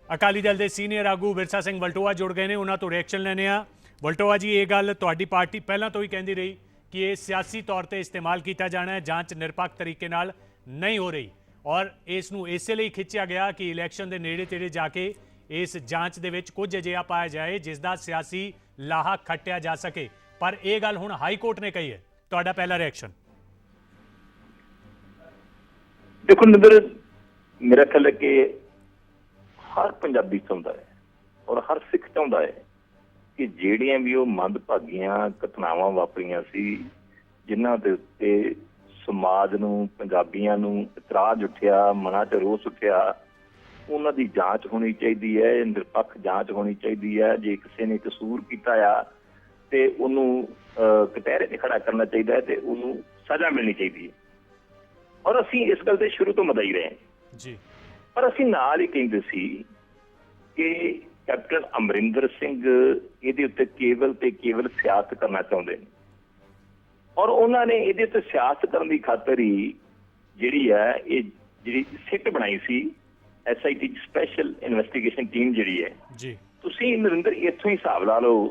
Speaker 1: ਅਕਾਲੀ ਦਲ ਦੇ ਸੀਨੀਅਰ ਆਗੂ ਵਿਰਸਾ ਸਿੰਘ ਵਲਟੋਆ ਜੁੜ ਗਏ ਨੇ, ਉਹਨਾਂ ਤੋਂ ਰਿਐਕਸ਼ਨ ਲੈਣੇ ਆ। ਵਲਟੋਆ ਜੀ, ਇਹ ਗੱਲ ਤੁਹਾਡੀ ਪਾਰਟੀ ਪਹਿਲਾਂ ਤੋਂ ਹੀ ਕਹਿੰਦੀ ਰਹੀ ਕਿ ਇਹ ਸਿਆਸੀ ਤੌਰ ਤੇ ਇਸਤੇਮਾਲ ਕੀਤਾ ਜਾਣਾ ਹੈ, ਜਾਂਚ ਨਿਰਪੱਖ ਤਰੀਕੇ ਨਾਲ ਨਹੀਂ ਹੋ ਰਹੀ ਔਰ ਇਸ ਨੂੰ ਇਸੇ ਲਈ ਖਿੱਚਿਆ ਗਿਆ ਕਿ ਇਲੈਕਸ਼ਨ ਦੇ ਨੇੜੇ ਤੇੜੇ ਜਾ ਕੇ ਇਸ ਜਾਂਚ ਦੇ ਵਿੱਚ ਕੁਝ ਅਜਿਹਾ ਪਾਇਆ ਜਾਏ ਜਿਸ ਦਾ ਸਿਆਸੀ ਲਾਹਾ ਖੱਟਿਆ ਜਾ ਸਕੇ। ਪਰ ਇਹ ਗੱਲ ਹੁਣ ਹਾਈ ਕੋਰਟ ਨੇ ਕਹੀ ਹੈ, ਤੁਹਾਡਾ ਪਹਿਲਾ ਰਿਐਕਸ਼ਨ?
Speaker 4: ਦੇਖੋ ਨਿੰਦਰ, ਮੇਰਾ ਖਿਆਲ ਹੈ ਕਿ ਹਰ ਪੰਜਾਬੀ ਚਾਹੁੰਦਾ ਹੈ ਔਰ ਹਰ ਸਿੱਖ ਚਾਹੁੰਦਾ ਹੈ ਕਿ ਜਿਹੜੀਆਂ ਵੀ ਉਹ ਮੰਦਭਾਗੀਆਂ ਘਟਨਾਵਾਂ ਵਾਪਰੀਆਂ ਸੀ, ਜਿਨ੍ਹਾਂ ਦੇ ਉੱਤੇ ਸਮਾਜ ਨੂੰ, ਪੰਜਾਬੀਆਂ ਨੂੰ ਇਤਰਾਜ਼ ਉੱਠਿਆ, ਮਨਾਂ 'ਚ ਰੋਸ ਉੱਠਿਆ, ਉਹਨਾਂ ਦੀ ਜਾਂਚ ਹੋਣੀ ਚਾਹੀਦੀ ਹੈ, ਨਿਰਪੱਖ ਜਾਂਚ ਹੋਣੀ ਚਾਹੀਦੀ ਹੈ। ਜੇ ਕਿਸੇ ਨੇ ਕਸੂਰ ਕੀਤਾ ਆ ਤੇ ਉਹਨੂੰ ਕਟਹਿਰੇ 'ਤੇ ਖੜਾ ਕਰਨਾ ਚਾਹੀਦਾ ਹੈ ਤੇ ਉਹਨੂੰ ਸਜ਼ਾ ਮਿਲਣੀ ਚਾਹੀਦੀ ਹੈ ਔਰ ਅਸੀਂ ਇਸ ਗੱਲ ਤੇ ਸ਼ੁਰੂ ਤੋਂ ਮਦਾਈ ਰਹੇ ਜੀ। ਪਰ ਅਸੀਂ ਨਾਲ ਹੀ ਕਹਿੰਦੇ ਸੀ ਕਿ ਕੈਪਟਨ ਅਮਰਿੰਦਰ ਸਿੰਘ ਇਹਦੇ ਉੱਤੇ ਕੇਵਲ ਤੇ ਕੇਵਲ ਸਿਆਸਤ ਕਰਨਾ ਚਾਹੁੰਦੇ ਨੇ, ਔਰ ਉਹਨਾਂ ਨੇ ਇਹਦੇ ਉੱਤੇ ਸਿਆਸਤ ਕਰਨ ਦੀ ਖਾਤਰ ਹੀ ਜਿਹੜੀ ਹੈ ਇਹ ਜਿਹੜੀ ਸਿੱਟ ਬਣਾਈ ਸੀ SIT ਸਪੈਸ਼ਲ ਇਨਵੈਸਟੀਗੇਸ਼ਨ ਟੀਮ ਜਿਹੜੀ ਹੈ
Speaker 1: ਜੀ।
Speaker 4: ਤੁਸੀਂ ਨਰਿੰਦਰ ਇੱਥੋਂ ਹੀ ਹਿਸਾਬ ਲਾ ਲਓ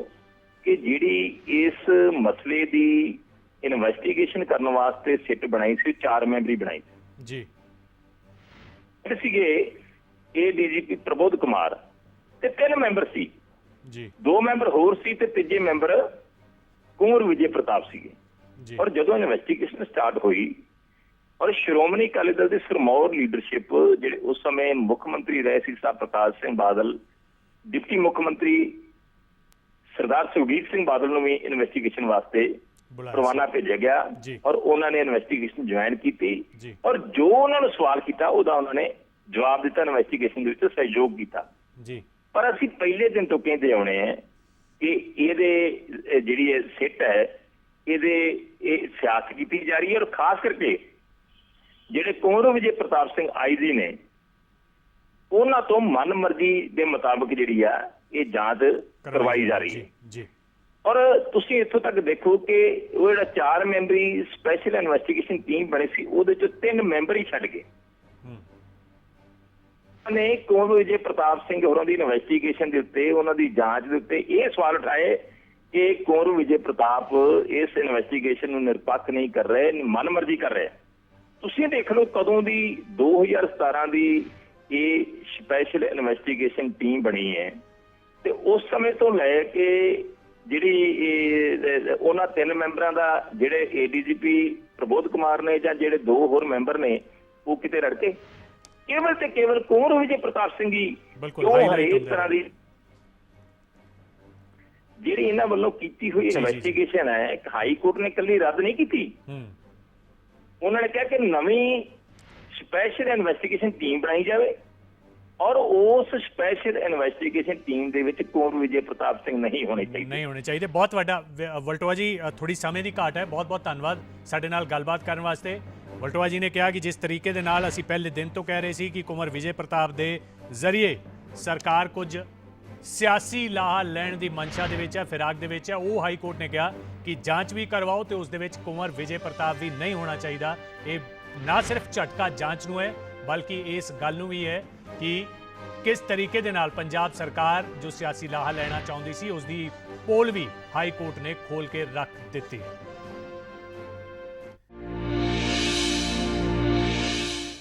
Speaker 4: ਕਿ ਜਿਹੜੀ ਇਸ ਮਸਲੇ ਦੀ ਇਨਵੈਸਟੀਗੇਸ਼ਨ ਕਰਨ ਵਾਸਤੇ ਸਿੱਟ ਬਣਾਈ ਸੀ 4 ਮੈਂਬਰੀ ਬਣਾਈ ਸੀ
Speaker 1: ਜੀ।
Speaker 4: ਇਹ ਸੀਗੇ ADGP ਪ੍ਰਬੋਧ ਕੁਮਾਰ ਤੇ 3 ਮੈਂਬਰ ਸੀ
Speaker 1: ਜੀ
Speaker 4: 2 ਮੈਂਬਰ ਹੋਰ ਸੀ ਤੇ ਤੀਜੇ ਮੈਂਬਰ ਕੁੰਵਰ ਵਿਜੇ ਪ੍ਰਤਾਪ ਸੀਗੇ।
Speaker 1: ਜੀ
Speaker 4: ਔਰ ਜਦੋਂ ਇਨਵੈਸਟੀਗੇਸ਼ਨ ਸਟਾਰਟ ਹੋਈ ਔਰ ਸ਼੍ਰੋਮਣੀ ਅਕਾਲੀ ਦਲ ਦੀ ਸਿਰਮੌਰ ਲੀਡਰਸ਼ਿਪ ਜਿਹੜੇ ਉਸ ਸਮੇਂ ਮੁੱਖ ਮੰਤਰੀ ਰਹੇ ਸੀ ਸਾਹਿਬ ਪ੍ਰਕਾਸ਼ ਸਿੰਘ ਬਾਦਲ, ਡਿਪਟੀ ਮੁੱਖ ਮੰਤਰੀ ਸਰਦਾਰ ਸੁਖਬੀਰ ਸਿੰਘ ਬਾਦਲ ਨੂੰ ਵੀ ਇਨਵੈਸਟੀਗੇਸ਼ਨ ਵਾਸਤੇ
Speaker 1: ਬੁਲਾਇਆ
Speaker 4: ਪਰਵਾਨਾ ਭੇਜਿਆ ਗਿਆ
Speaker 1: ਜੀ।
Speaker 4: ਔਰ ਉਹਨਾਂ ਨੇ ਇਨਵੈਸਟੀਗੇਸ਼ਨ ਜੁਆਇਨ ਕੀਤੀ
Speaker 1: ਜੀ।
Speaker 4: ਔਰ ਜੋ ਉਹਨਾਂ ਨੂੰ ਸਵਾਲ ਕੀਤਾ ਉਹਦਾ ਉਹਨਾਂ ਨੇ ਜਵਾਬ ਦਿੱਤਾ, ਇਨਵੈਸਟੀਗੇਸ਼ਨ ਦੇ ਵਿੱਚ ਸਹਿਯੋਗ ਕੀਤਾ।
Speaker 1: ਜੀ।
Speaker 4: ਪਰ ਅਸੀਂ ਪਹਿਲੇ ਦਿਨ ਤੋਂ ਕਹਿੰਦੇ ਆਉਣੇ ਆ ਕਿ ਇਹਦੇ ਜਿਹੜੀ ਇਹ ਸਿੱਟ ਹੈ ਇਹਦੇ ਇਹ ਸਿਆਸਤ ਕੀਤੀ ਜਾ ਰਹੀ ਹੈ, ਔਰ ਖਾਸ ਕਰਕੇ ਜਿਹੜੇ ਕੁੰਵਰ ਵਿਜੇ ਪ੍ਰਤਾਪ ਸਿੰਘ IG ਨੇ ਉਹਨਾਂ ਤੋਂ ਮਨਮਰਜ਼ੀ ਦੇ ਮੁਤਾਬਕ ਜਿਹੜੀ ਆ ਇਹ ਜਾਂਚ ਕਰਵਾਈ ਜਾ ਰਹੀ ਹੈ।
Speaker 1: ਜੀ।
Speaker 4: ਔਰ ਤੁਸੀਂ ਇੱਥੋਂ ਤੱਕ ਦੇਖੋ ਕਿ ਉਹ ਜਿਹੜਾ 4 ਮੈਂਬਰੀ ਸਪੈਸ਼ਲ ਇਨਵੈਸਟੀਗੇਸ਼ਨ ਟੀਮ ਬਣੀ ਸੀ ਉਹਦੇ ਚੋਂ 3 ਮੈਂਬਰ ਹੀ ਛੱਡ ਗਏ ਨੇ। ਕੁੰਵਰ ਵਿਜੇ ਪ੍ਰਤਾਪ ਸਿੰਘ ਹੋਰਾਂ ਦੀ ਇਨਵੈਸਟੀਗੇਸ਼ਨ ਦੇ ਉੱਤੇ, ਉਹਨਾਂ ਦੀ ਜਾਂਚ ਦੇ ਉੱਤੇ ਇਹ ਸਵਾਲ ਉਠਾਏ ਕਿ ਕੁੰਵਰ ਵਿਜੇ ਪ੍ਰਤਾਪ ਇਸ ਇਨਵੈਸਟੀਗੇਸ਼ਨ ਨੂੰ ਨਿਰਪੱਖ ਨਹੀਂ ਕਰ ਰਹੇ, ਮਨਮਰਜ਼ੀ ਕਰ ਰਹੇ। ਤੁਸੀਂ ਦੇਖ ਲਓ ਕਦੋਂ ਦੀ 2017 ਦੀ ਇਹ ਸਪੈਸ਼ਲ ਇਨਵੈਸਟੀਗੇਸ਼ਨ ਟੀਮ ਬਣੀ ਹੈ ਤੇ ਉਸ ਸਮੇਂ ਤੋਂ ਲੈ ਕੇ ਜਿਹੜੀ ਉਹਨਾਂ 3 ਮੈਂਬਰਾਂ ਦਾ ਜਿਹੜੇ ADGP ਪ੍ਰਬੋਧ ਕੁਮਾਰ ਨੇ ਜਾਂ ਜਿਹੜੇ 2 ਹੋਰ ਮੈਂਬਰ ਨੇ ਉਹ ਕਿਤੇ ਰੜ ਕੇ ਕੇਵਲ ਤੇ ਕੇਵਲ ਕੁੰਵਰ ਵਿਜੇ ਪ੍ਰਤਾਪ ਸਿੰਘ ਜੀ ਕਿਉਂ ਹਰੇਕ ਤਰ੍ਹਾਂ ਦੀ ਜਿਹੜੀ ਇਹਨਾਂ ਵੱਲੋਂ ਕੀਤੀ ਹੋਈ ਇਨਵੈਸਟੀਗੇਸ਼ਨ ਹੈ ਇੱਕ ਹਾਈ ਕੋਰਟ ਨੇ ਇਕੱਲੀ ਰੱਦ ਨਹੀਂ ਕੀਤੀ। ਉਹਨਾਂ ਨੇ ਕਿਹਾ ਕਿ ਨਵੀਂ ਸਪੈਸ਼ਲ ਇਨਵੈਸਟੀਗੇਸ਼ਨ ਟੀਮ ਬਣਾਈ ਜਾਵੇ ਔਰ ਉਸ ਸਪੈਸ਼ਲ ਇਨਵੈਸਟੀਗੇਸ਼ਨ ਟੀਮ ਦੇ ਵਿੱਚ ਕੁੰਵਰ ਵਿਜੇ ਪ੍ਰਤਾਪ ਸਿੰਘ ਨਹੀਂ ਹੋਣੇ
Speaker 1: ਚਾਹੀਦੇ। ਬਹੁਤ ਵੱਡਾ ਵਲਟੋਆ ਜੀ, ਥੋੜੀ ਸਮੇਂ ਦੀ ਘਾਟ ਹੈ। ਬਹੁਤ ਬਹੁਤ ਧੰਨਵਾਦ ਸਾਡੇ ਨਾਲ ਗੱਲਬਾਤ ਕਰਨ ਵਾਸਤੇ। ਵਲਟੋਆ ਜੀ ਨੇ ਕਿਹਾ ਕਿ ਜਿਸ ਤਰੀਕੇ ਦੇ ਨਾਲ ਅਸੀਂ ਪਹਿਲੇ ਦਿਨ ਤੋਂ ਕਹਿ ਰਹੇ ਸੀ ਕਿ ਕੁੰਵਰ ਵਿਜੇ ਪ੍ਰਤਾਪ ਦੇ ਜ਼ਰੀਏ ਸਰਕਾਰ ਕੁਝ ਸਿਆਸੀ ਲਾਹਾ ਲੈਣ ਦੀ ਮਨਸ਼ਾ ਦੇ ਵਿੱਚ ਹੈ, ਫਿਰਾਕ ਦੇ ਵਿੱਚ ਹੈ, ਉਹ ਹਾਈ ਕੋਰਟ ਨੇ ਕਿਹਾ ਕਿ ਜਾਂਚ ਵੀ ਕਰਵਾਓ ਤੇ ਉਸ ਦੇ ਵਿੱਚ ਕੁੰਵਰ ਵਿਜੇ ਪ੍ਰਤਾਪ ਵੀ ਨਹੀਂ ਹੋਣਾ ਚਾਹੀਦਾ। ਇਹ ਨਾ ਸਿਰਫ ਝਟਕਾ ਜਾਂਚ ਨੂੰ ਹੈ ਬਲਕਿ ਇਸ ਗੱਲ ਨੂੰ ਵੀ ਹੈ ਕਿ ਕਿਸ ਤਰੀਕੇ ਦੇ ਨਾਲ ਪੰਜਾਬ ਸਰਕਾਰ ਜੋ ਸਿਆਸੀ ਲਾਹਾ ਲੈਣਾ ਚਾਹੁੰਦੀ ਸੀ ਉਸ ਦੀ ਪੋਲ ਵੀ ਹਾਈ ਕੋਰਟ ਨੇ ਖੋਲ ਕੇ ਰੱਖ ਦਿੱਤੀ।